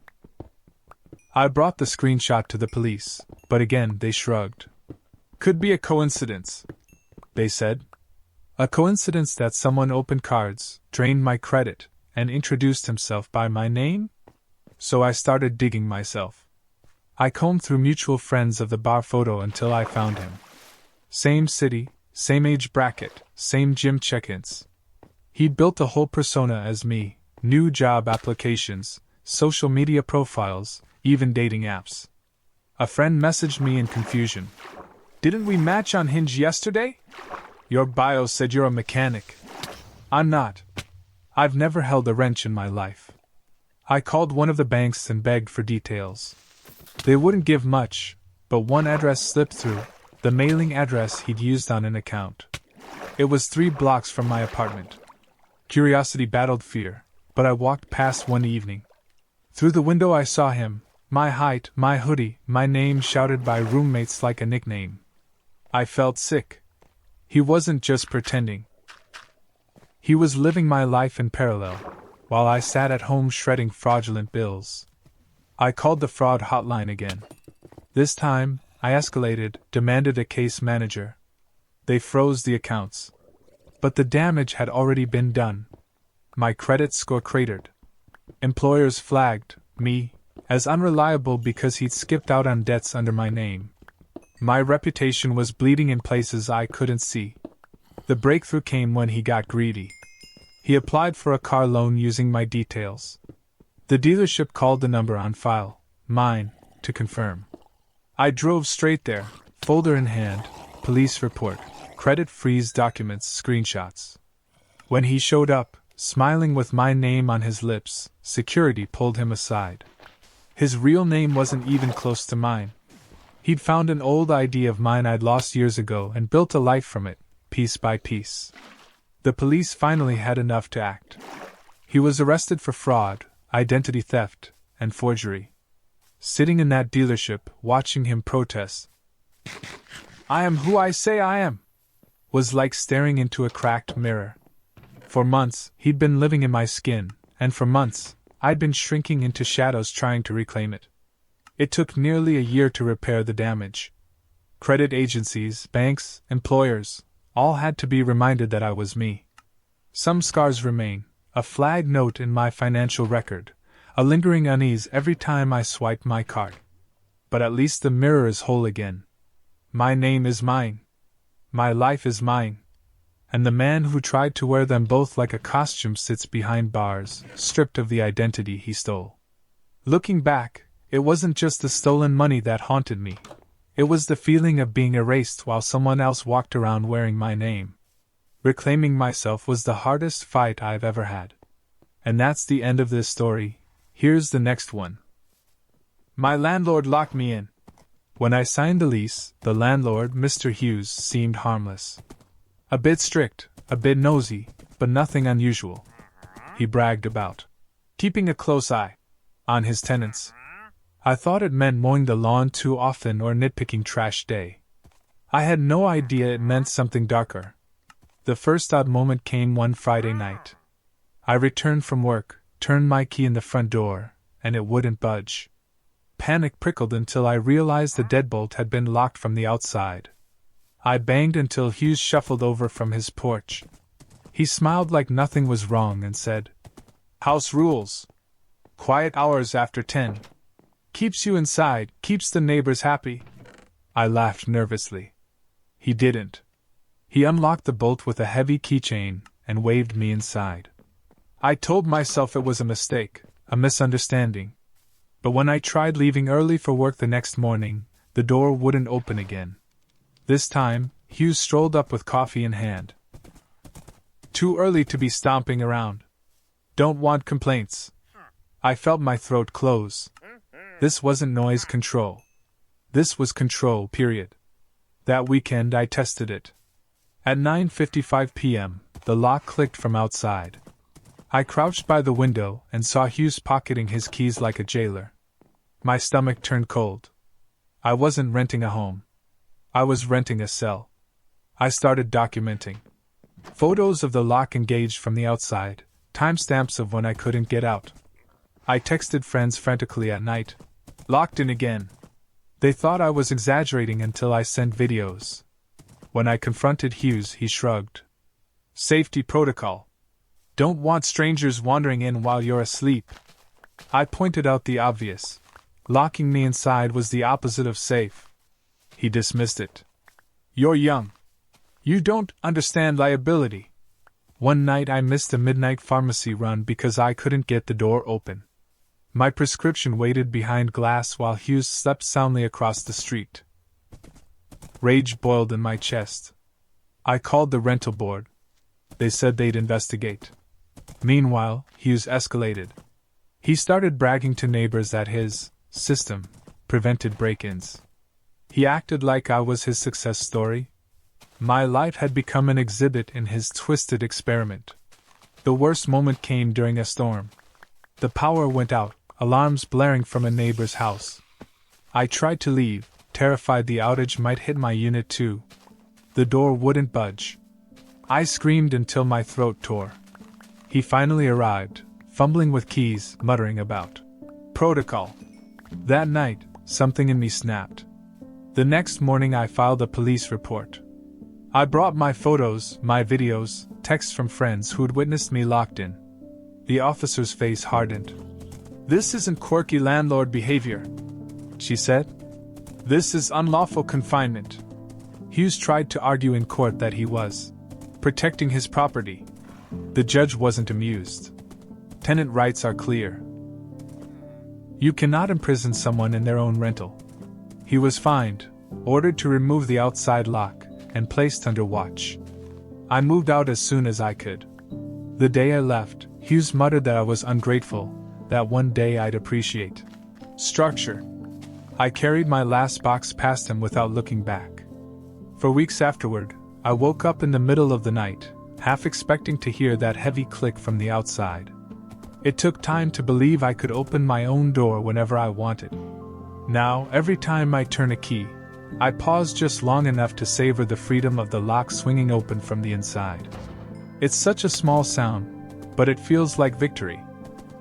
I brought the screenshot to the police, but again they shrugged. "Could be a coincidence," they said. A coincidence that someone opened cards, drained my credit, and introduced himself by my name? So I started digging myself. I combed through mutual friends of the bar photo until I found him. Same city, same age bracket, same gym check-ins. He'd built a whole persona as me: new job applications, social media profiles, even dating apps. A friend messaged me in confusion. "Didn't we match on Hinge yesterday? Your bio said you're a mechanic." I'm not. I've never held a wrench in my life. I called one of the banks and begged for details. They wouldn't give much, but one address slipped through, the mailing address he'd used on an account. It was 3 blocks from my apartment. Curiosity battled fear, but I walked past one evening. Through the window I saw him, my height, my hoodie, my name shouted by roommates like a nickname. I felt sick. He wasn't just pretending. He was living my life in parallel, while I sat at home shredding fraudulent bills. I called the fraud hotline again. This time, I escalated, demanded a case manager. They froze the accounts. But the damage had already been done. My credit score cratered. Employers flagged me as unreliable because he'd skipped out on debts under my name. My reputation was bleeding in places I couldn't see. The breakthrough came when he got greedy. He applied for a car loan using my details. The dealership called the number on file, mine, to confirm. I drove straight there, folder in hand, police report, credit freeze documents, screenshots. When he showed up, smiling with my name on his lips, security pulled him aside. His real name wasn't even close to mine. He'd found an old ID of mine I'd lost years ago and built a life from it, piece by piece. The police finally had enough to act. He was arrested for fraud, identity theft, and forgery. Sitting in that dealership, watching him protest, "I am who I say I am," was like staring into a cracked mirror. For months, he'd been living in my skin, and for months, I'd been shrinking into shadows trying to reclaim it. It took nearly a year to repair the damage. Credit agencies, banks, employers, all had to be reminded that I was me. Some scars remain, a flag note in my financial record, a lingering unease every time I swipe my card. But at least the mirror is whole again. My name is mine. My life is mine. And the man who tried to wear them both like a costume sits behind bars, stripped of the identity he stole. Looking back, it wasn't just the stolen money that haunted me. It was the feeling of being erased while someone else walked around wearing my name. Reclaiming myself was the hardest fight I've ever had. And that's the end of this story. Here's the next one. My landlord locked me in. When I signed the lease, the landlord, Mr. Hughes, seemed harmless. A bit strict, a bit nosy, but nothing unusual. He bragged about keeping a close eye on his tenants. I thought it meant mowing the lawn too often or nitpicking trash day. I had no idea it meant something darker. The first odd moment came one Friday night. I returned from work, turned my key in the front door, and it wouldn't budge. Panic prickled until I realized the deadbolt had been locked from the outside. I banged until Hughes shuffled over from his porch. He smiled like nothing was wrong and said, "House rules. Quiet hours after 10. Keeps you inside, keeps the neighbors happy." I laughed nervously. He didn't. He unlocked the bolt with a heavy keychain and waved me inside. I told myself it was a mistake, a misunderstanding. But when I tried leaving early for work the next morning, the door wouldn't open again. This time, Hughes strolled up with coffee in hand. "Too early to be stomping around. Don't want complaints." I felt my throat close. This wasn't noise control. This was control, period. That weekend I tested it. At 9:55 p.m., the lock clicked from outside. I crouched by the window and saw Hughes pocketing his keys like a jailer. My stomach turned cold. I wasn't renting a home. I was renting a cell. I started documenting. Photos of the lock engaged from the outside, timestamps of when I couldn't get out. I texted friends frantically at night. "Locked in again." They thought I was exaggerating until I sent videos. When I confronted Hughes, he shrugged. "Safety protocol. Don't want strangers wandering in while you're asleep." I pointed out the obvious. Locking me inside was the opposite of safe. He dismissed it. "You're young. You don't understand liability." One night I missed a midnight pharmacy run because I couldn't get the door open. My prescription waited behind glass while Hughes slept soundly across the street. Rage boiled in my chest. I called the rental board. They said they'd investigate. Meanwhile, Hughes escalated. He started bragging to neighbors that his system prevented break-ins. He acted like I was his success story. My life had become an exhibit in his twisted experiment. The worst moment came during a storm. The power went out, alarms blaring from a neighbor's house. I tried to leave, terrified the outage might hit my unit too. The door wouldn't budge. I screamed until my throat tore. He finally arrived, fumbling with keys, muttering about protocol. That night, something in me snapped. The next morning I filed a police report. I brought my photos, my videos, texts from friends who'd witnessed me locked in. The officer's face hardened. "This isn't quirky landlord behavior," she said. "This is unlawful confinement." Hughes tried to argue in court that he was protecting his property. The judge wasn't amused. Tenant rights are clear. You cannot imprison someone in their own rental. He was fined, ordered to remove the outside lock, and placed under watch. I moved out as soon as I could. The day I left, Hughes muttered that I was ungrateful, that one day I'd appreciate structure. I carried my last box past him without looking back. For weeks afterward, I woke up in the middle of the night, half expecting to hear that heavy click from the outside. It took time to believe I could open my own door whenever I wanted. Now, every time I turn a key, I pause just long enough to savor the freedom of the lock swinging open from the inside. It's such a small sound, but it feels like victory.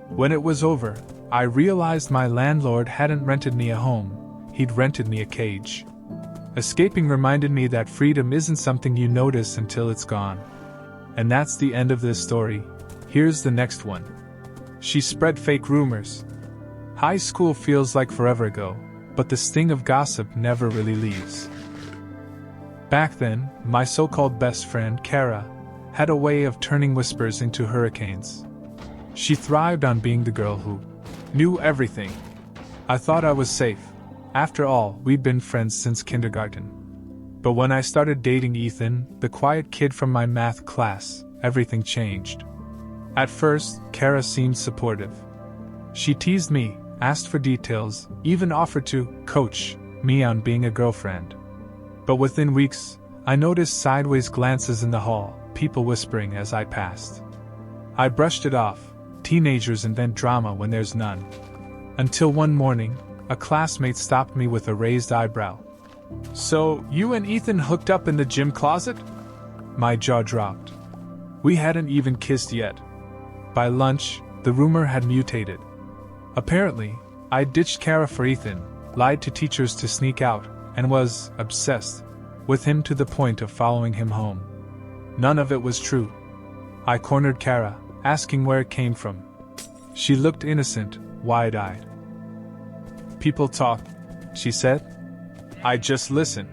When it was over, I realized my landlord hadn't rented me a home, he'd rented me a cage. Escaping reminded me that freedom isn't something you notice until it's gone. And that's the end of this story. Here's the next one. She spread fake rumors. High school feels like forever ago, but the sting of gossip never really leaves. Back then, my so-called best friend, Kara, had a way of turning whispers into hurricanes. She thrived on being the girl who knew everything. I thought I was safe. After all, we'd been friends since kindergarten. But when I started dating Ethan, the quiet kid from my math class, everything changed. At first, Kara seemed supportive. She teased me, asked for details, even offered to coach me on being a girlfriend. But within weeks, I noticed sideways glances in the hall, people whispering as I passed. I brushed it off. Teenagers invent drama when there's none. Until one morning, a classmate stopped me with a raised eyebrow. "So, you and Ethan hooked up in the gym closet?" My jaw dropped. We hadn't even kissed yet. By lunch, The rumor had mutated. Apparently, I'd ditched Kara for Ethan, lied to teachers to sneak out, and was obsessed with him to the point of following him home. None of it was true. I cornered Kara, asking where it came from. She looked innocent, wide-eyed. "People talk," she said. I just listened.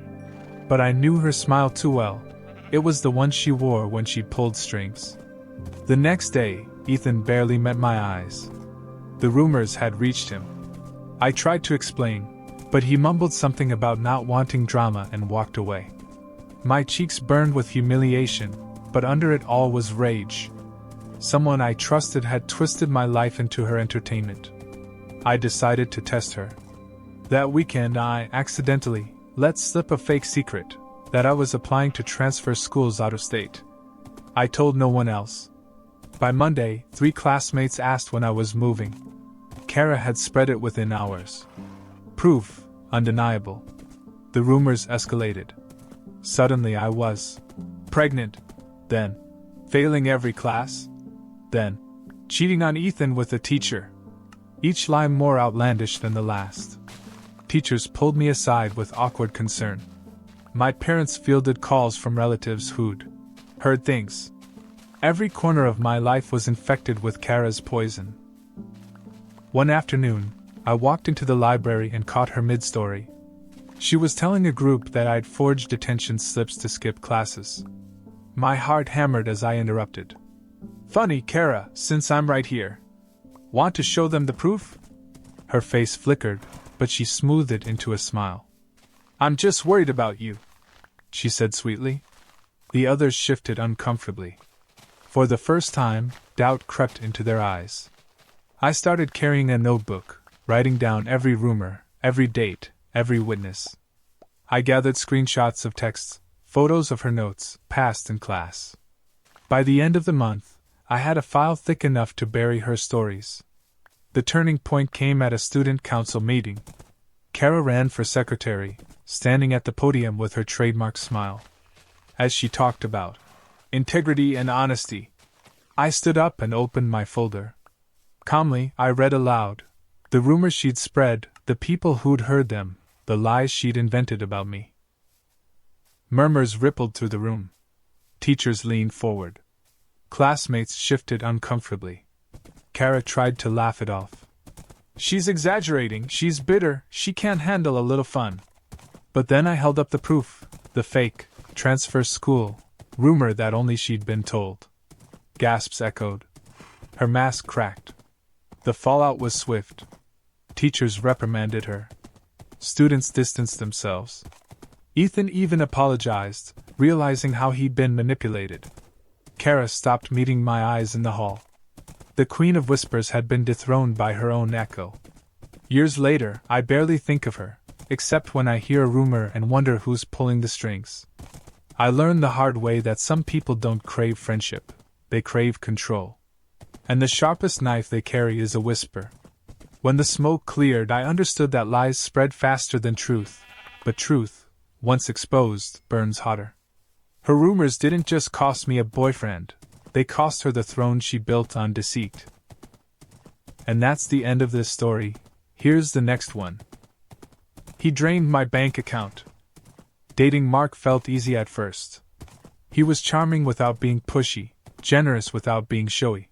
But I knew her smile too well. It was the one she wore when she pulled strings. The next day, Ethan barely met my eyes. The rumors had reached him. I tried to explain, but he mumbled something about not wanting drama and walked away. My cheeks burned with humiliation, but under it all was rage. Someone I trusted had twisted my life into her entertainment. I decided to test her. That weekend I accidentally let slip a fake secret, that I was applying to transfer schools out of state. I told no one else. By Monday, 3 classmates asked when I was moving. Kara had spread it within hours. Proof undeniable. The rumors escalated. Suddenly I was pregnant, then failing every class, then cheating on Ethan with a teacher. Each lie more outlandish than the last. Teachers pulled me aside with awkward concern. My parents fielded calls from relatives who'd heard things. Every corner of my life was infected with Kara's poison. One afternoon, I walked into the library and caught her mid-story. She was telling a group that I'd forged detention slips to skip classes. My heart hammered as I interrupted. "Funny, Kara, since I'm right here. Want to show them the proof?" Her face flickered, but she smoothed it into a smile. "I'm just worried about you," she said sweetly. The others shifted uncomfortably. For the first time, doubt crept into their eyes. I started carrying a notebook, writing down every rumor, every date, every witness. I gathered screenshots of texts, photos of her notes, passed in class. By the end of the month, I had a file thick enough to bury her stories. The turning point came at a student council meeting. Kara ran for secretary, standing at the podium with her trademark smile. As she talked about integrity and honesty, I stood up and opened my folder. Calmly, I read aloud the rumors she'd spread, the people who'd heard them, the lies she'd invented about me. Murmurs rippled through the room. Teachers leaned forward. Classmates shifted uncomfortably. Kara tried to laugh it off. "She's exaggerating, she's bitter, she can't handle a little fun." But then I held up the proof, the fake, transfer school, rumor that only she'd been told. Gasps echoed. Her mask cracked. The fallout was swift. Teachers reprimanded her. Students distanced themselves. Ethan even apologized, realizing how he'd been manipulated. Kara stopped meeting my eyes in the hall. The Queen of Whispers had been dethroned by her own echo. Years later, I barely think of her, except when I hear a rumor and wonder who's pulling the strings. I learned the hard way that some people don't crave friendship, they crave control. And the sharpest knife they carry is a whisper. When the smoke cleared, I understood that lies spread faster than truth, but truth, once exposed, burns hotter. Her rumors didn't just cost me a boyfriend, they cost her the throne she built on deceit. And that's the end of this story. Here's the next one. He drained my bank account. Dating Mark felt easy at first. He was charming without being pushy, generous without being showy.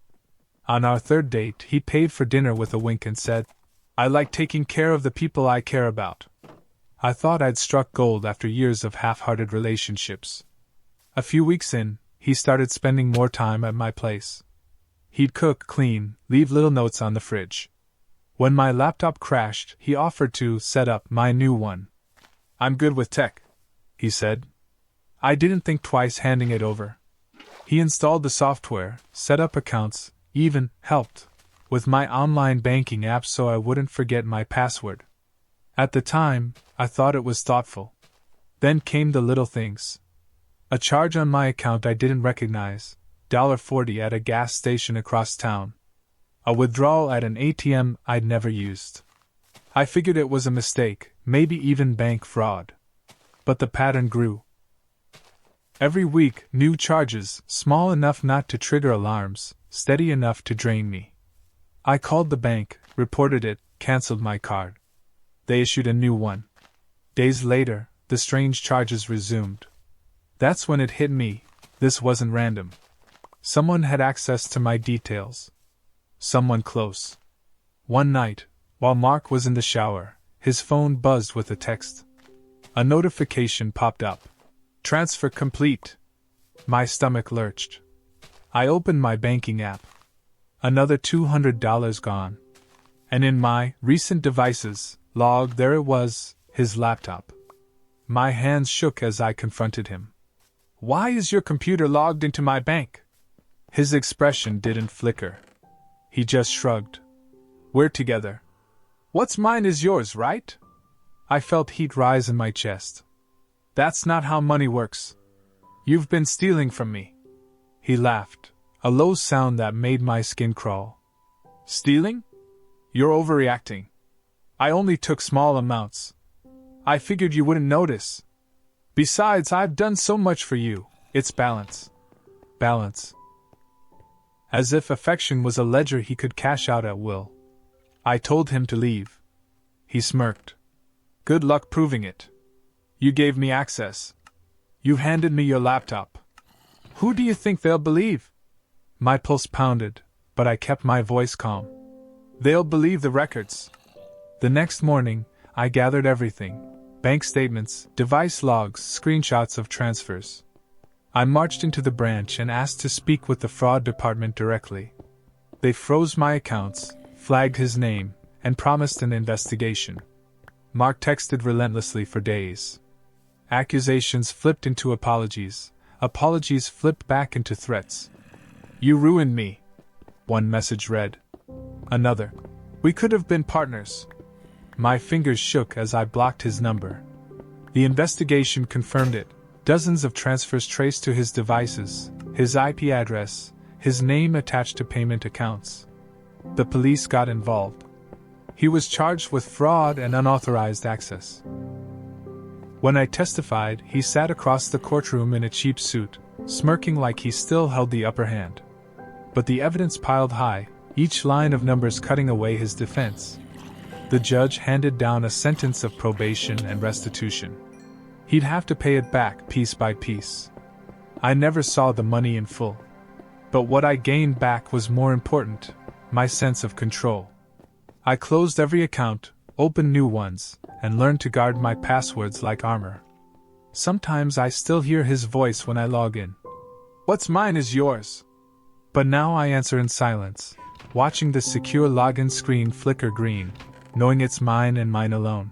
On our third date, he paid for dinner with a wink and said, "I like taking care of the people I care about." I thought I'd struck gold after years of half-hearted relationships. A few weeks in, he started spending more time at my place. He'd cook, clean, leave little notes on the fridge. When my laptop crashed, he offered to set up my new one. "I'm good with tech," he said. I didn't think twice handing it over. He installed the software, set up accounts, even helped with my online banking app so I wouldn't forget my password. At the time, I thought it was thoughtful. Then came the little things. A charge on my account I didn't recognize, $1.40 at a gas station across town. A withdrawal at an ATM I'd never used. I figured it was a mistake, maybe even bank fraud. But the pattern grew. Every week, new charges, small enough not to trigger alarms, steady enough to drain me. I called the bank, reported it, cancelled my card. They issued a new one. Days later, the strange charges resumed. That's when it hit me. This wasn't random. Someone had access to my details. Someone close. One night, while Mark was in the shower, his phone buzzed with a text. A notification popped up. Transfer complete. My stomach lurched. I opened my banking app. Another $200 gone. And in my recent devices log, there it was, his laptop. My hands shook as I confronted him. Why is your computer logged into my bank? His expression didn't flicker. He just shrugged. We're together. What's mine is yours, right? I felt heat rise in my chest. That's not how money works. You've been stealing from me. He laughed, a low sound that made my skin crawl. Stealing? You're overreacting. I only took small amounts. I figured you wouldn't notice. Besides, I've done so much for you. It's balance. Balance. As if affection was a ledger he could cash out at will. I told him to leave. He smirked. Good luck proving it. You gave me access. You've handed me your laptop. Who do you think they'll believe? My pulse pounded, but I kept my voice calm. They'll believe the records. The next morning, I gathered everything. Bank statements, device logs, screenshots of transfers. I marched into the branch and asked to speak with the fraud department directly. They froze my accounts, flagged his name, and promised an investigation. Mark texted relentlessly for days. Accusations flipped into apologies. Apologies flipped back into threats. You ruined me. One message read. Another. We could have been partners. My fingers shook as I blocked his number. The investigation confirmed it. Dozens of transfers traced to his devices, his IP address, his name attached to payment accounts. The police got involved. He was charged with fraud and unauthorized access. When I testified, he sat across the courtroom in a cheap suit, smirking like he still held the upper hand. But the evidence piled high, each line of numbers cutting away his defense. The judge handed down a sentence of probation and restitution. He'd have to pay it back piece by piece. I never saw the money in full. But what I gained back was more important, my sense of control. I closed every account, opened new ones, and learned to guard my passwords like armor. Sometimes I still hear his voice when I log in. What's mine is yours. But now I answer in silence, watching the secure login screen flicker green, knowing it's mine and mine alone.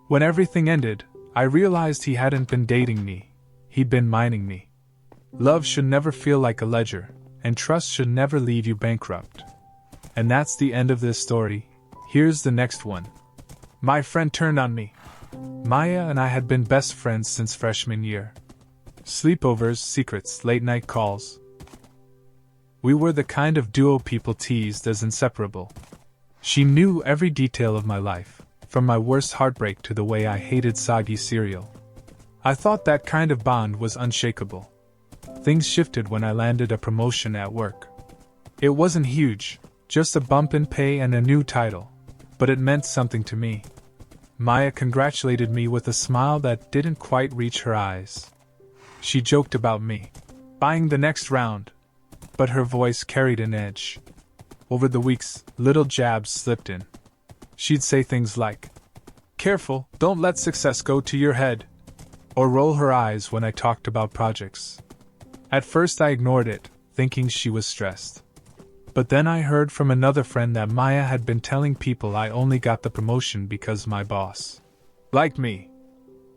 When everything ended, I realized he hadn't been dating me. He'd been mining me. Love should never feel like a ledger, and trust should never leave you bankrupt. And that's the end of this story. Here's the next one. My friend turned on me. Maya and I had been best friends since freshman year. Sleepovers, secrets, late-night calls. We were the kind of duo people teased as inseparable. She knew every detail of my life, from my worst heartbreak to the way I hated soggy cereal. I thought that kind of bond was unshakable. Things shifted when I landed a promotion at work. It wasn't huge, just a bump in pay and a new title, but it meant something to me. Maya congratulated me with a smile that didn't quite reach her eyes. She joked about me buying the next round, but her voice carried an edge. Over the weeks, little jabs slipped in. She'd say things like, "Careful, don't let success go to your head," or roll her eyes when I talked about projects. At first I ignored it, thinking she was stressed. But then I heard from another friend that Maya had been telling people I only got the promotion because my boss liked me.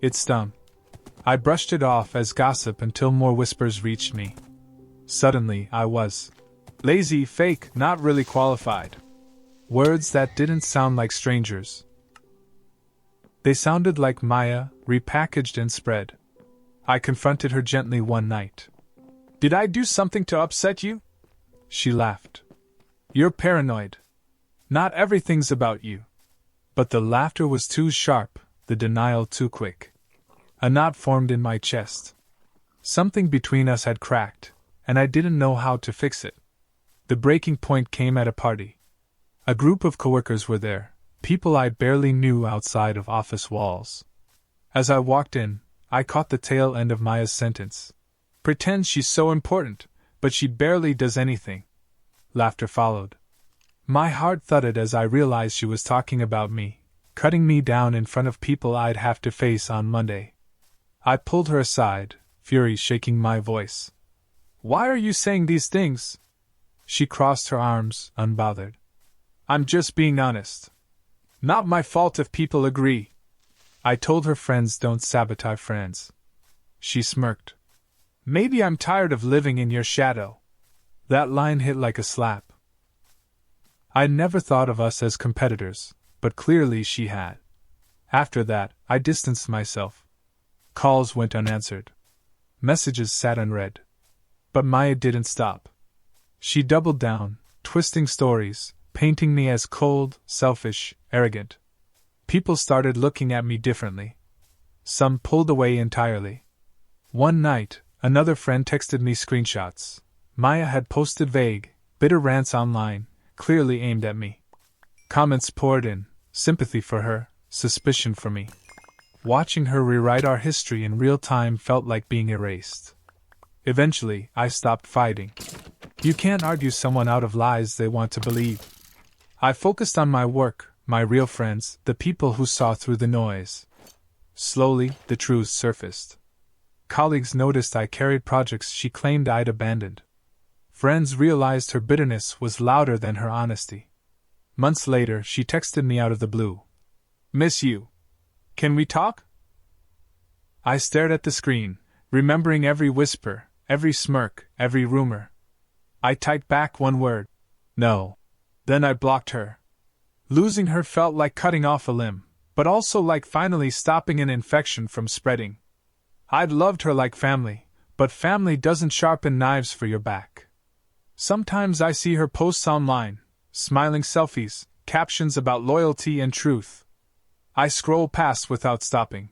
It stung. I brushed it off as gossip until more whispers reached me. Suddenly, I was lazy, fake, not really qualified. Words that didn't sound like strangers. They sounded like Maya, repackaged and spread. I confronted her gently one night. "Did I do something to upset you?" She laughed. "You're paranoid. Not everything's about you." But the laughter was too sharp, the denial too quick. A knot formed in my chest. Something between us had cracked, and I didn't know how to fix it. The breaking point came at a party. A group of coworkers were there, people I barely knew outside of office walls. As I walked in, I caught the tail end of Maya's sentence. Pretends she's so important, but she barely does anything. Laughter followed. My heart thudded as I realized she was talking about me, cutting me down in front of people I'd have to face on Monday. I pulled her aside, fury shaking my voice. Why are you saying these things? She crossed her arms, unbothered. I'm just being honest. Not my fault if people agree. I told her friends don't sabotage friends. She smirked. Maybe I'm tired of living in your shadow. That line hit like a slap. I'd never thought of us as competitors, but clearly she had. After that, I distanced myself. Calls went unanswered. Messages sat unread. But Maya didn't stop. She doubled down, twisting stories, painting me as cold, selfish, arrogant. People started looking at me differently. Some pulled away entirely. One night, another friend texted me screenshots. Maya had posted vague, bitter rants online, clearly aimed at me. Comments poured in, sympathy for her, suspicion for me. Watching her rewrite our history in real time felt like being erased. Eventually, I stopped fighting. You can't argue someone out of lies they want to believe. I focused on my work, my real friends, the people who saw through the noise. Slowly, the truth surfaced. Colleagues noticed I carried projects she claimed I'd abandoned. Friends realized her bitterness was louder than her honesty. Months later, she texted me out of the blue. Miss you. Can we talk? I stared at the screen, remembering every whisper, every smirk, every rumor. I typed back one word. No. Then I blocked her. Losing her felt like cutting off a limb, but also like finally stopping an infection from spreading. I'd loved her like family, but family doesn't sharpen knives for your back. Sometimes I see her posts online, smiling selfies, captions about loyalty and truth. I scroll past without stopping.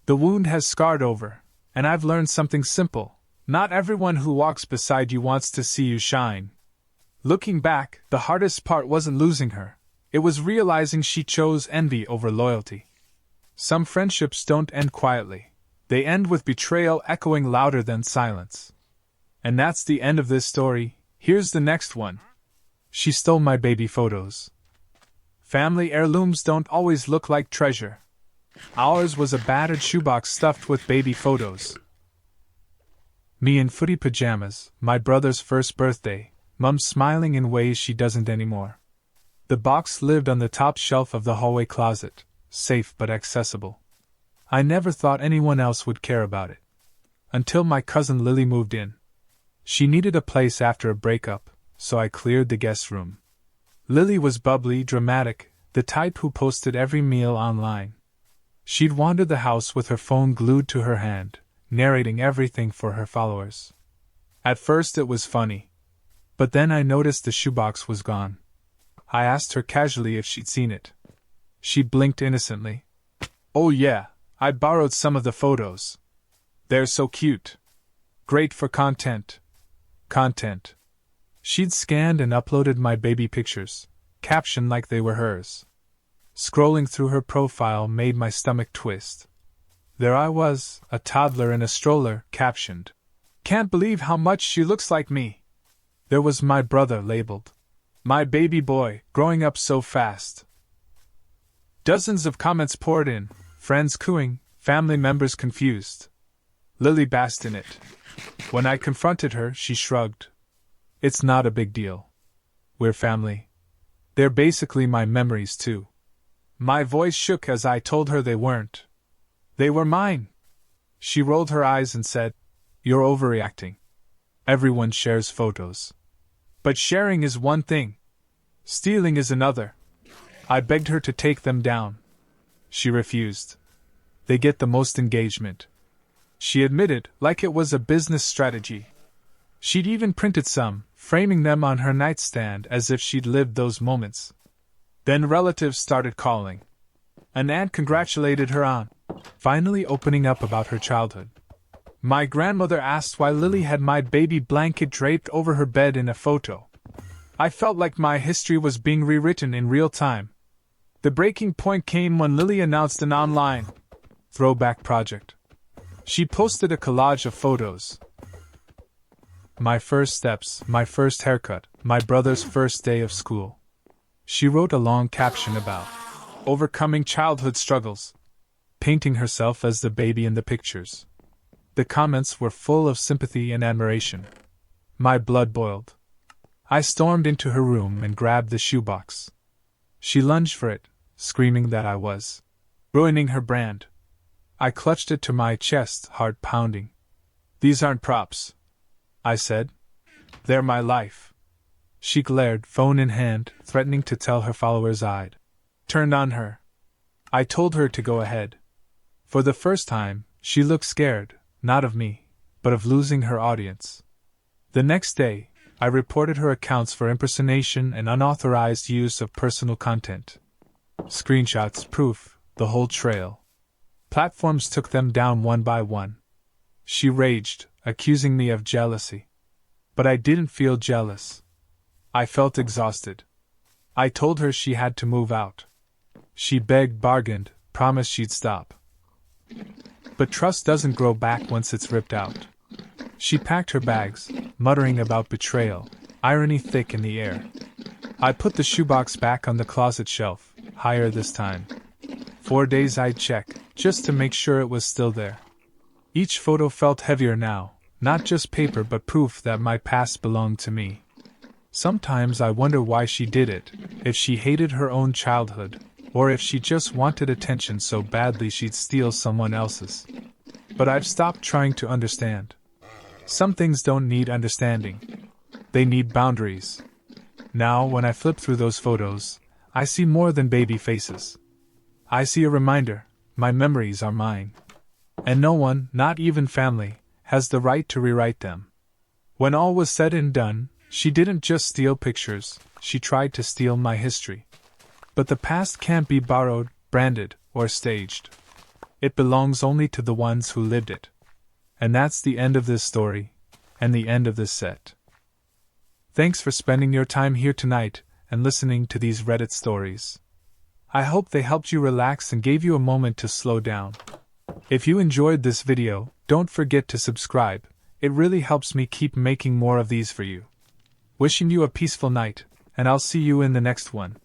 The wound has scarred over, and I've learned something simple. Not everyone who walks beside you wants to see you shine. Looking back, the hardest part wasn't losing her. It was realizing she chose envy over loyalty. Some friendships don't end quietly. They end with betrayal echoing louder than silence. And that's the end of this story. Here's the next one. She stole my baby photos. Family heirlooms don't always look like treasure. Ours was a battered shoebox stuffed with baby photos. Me in footy pajamas, my brother's first birthday, Mum smiling in ways she doesn't anymore. The box lived on the top shelf of the hallway closet, safe but accessible. I never thought anyone else would care about it. Until my cousin Lily moved in. She needed a place after a breakup, so I cleared the guest room. Lily was bubbly, dramatic, the type who posted every meal online. She'd wander the house with her phone glued to her hand, narrating everything for her followers. At first it was funny. But then I noticed the shoebox was gone. I asked her casually if she'd seen it. She blinked innocently. Oh yeah, I borrowed some of the photos. They're so cute. Great for content. Content. She'd scanned and uploaded my baby pictures, captioned like they were hers. Scrolling through her profile made my stomach twist. There I was, a toddler in a stroller, captioned, "Can't believe how much she looks like me." There was my brother labeled, "My baby boy, growing up so fast." Dozens of comments poured in, friends cooing, family members confused. Lily basked in it. When I confronted her, she shrugged. It's not a big deal. We're family. They're basically my memories too. My voice shook as I told her they weren't. They were mine. She rolled her eyes and said, "You're overreacting. Everyone shares photos. But sharing is one thing. Stealing is another." I begged her to take them down. She refused. They get the most engagement. She admitted, like it was a business strategy. She'd even printed some, framing them on her nightstand as if she'd lived those moments. Then relatives started calling. An aunt congratulated her on finally opening up about her childhood. My grandmother asked why Lily had my baby blanket draped over her bed in a photo. I felt like my history was being rewritten in real time. The breaking point came when Lily announced an online throwback project. She posted a collage of photos. My first steps, my first haircut, my brother's first day of school. She wrote a long caption about overcoming childhood struggles, painting herself as the baby in the pictures. The comments were full of sympathy and admiration. My blood boiled. I stormed into her room and grabbed the shoebox. She lunged for it, screaming that I was ruining her brand. I clutched it to my chest, heart pounding. "These aren't props," I said. "They're my life." She glared, phone in hand, threatening to tell her followers I'd turned on her. I told her to go ahead. For the first time, she looked scared, not of me, but of losing her audience. The next day, I reported her accounts for impersonation and unauthorized use of personal content. Screenshots, proof, the whole trail. Platforms took them down one by one. She raged, accusing me of jealousy. But I didn't feel jealous. I felt exhausted. I told her she had to move out. She begged, bargained, promised she'd stop. But trust doesn't grow back once it's ripped out. She packed her bags, muttering about betrayal, irony thick in the air. I put the shoebox back on the closet shelf, higher this time. 4 days I'd check, just to make sure it was still there. Each photo felt heavier now, not just paper but proof that my past belonged to me. Sometimes I wonder why she did it, if she hated her own childhood, or if she just wanted attention so badly she'd steal someone else's. But I've stopped trying to understand. Some things don't need understanding. They need boundaries. Now, when I flip through those photos, I see more than baby faces. I see a reminder, my memories are mine. And no one, not even family, has the right to rewrite them. When all was said and done, she didn't just steal pictures, she tried to steal my history. But the past can't be borrowed, branded, or staged. It belongs only to the ones who lived it. And that's the end of this story, and the end of this set. Thanks for spending your time here tonight and listening to these Reddit stories. I hope they helped you relax and gave you a moment to slow down. If you enjoyed this video, don't forget to subscribe. It really helps me keep making more of these for you. Wishing you a peaceful night, and I'll see you in the next one.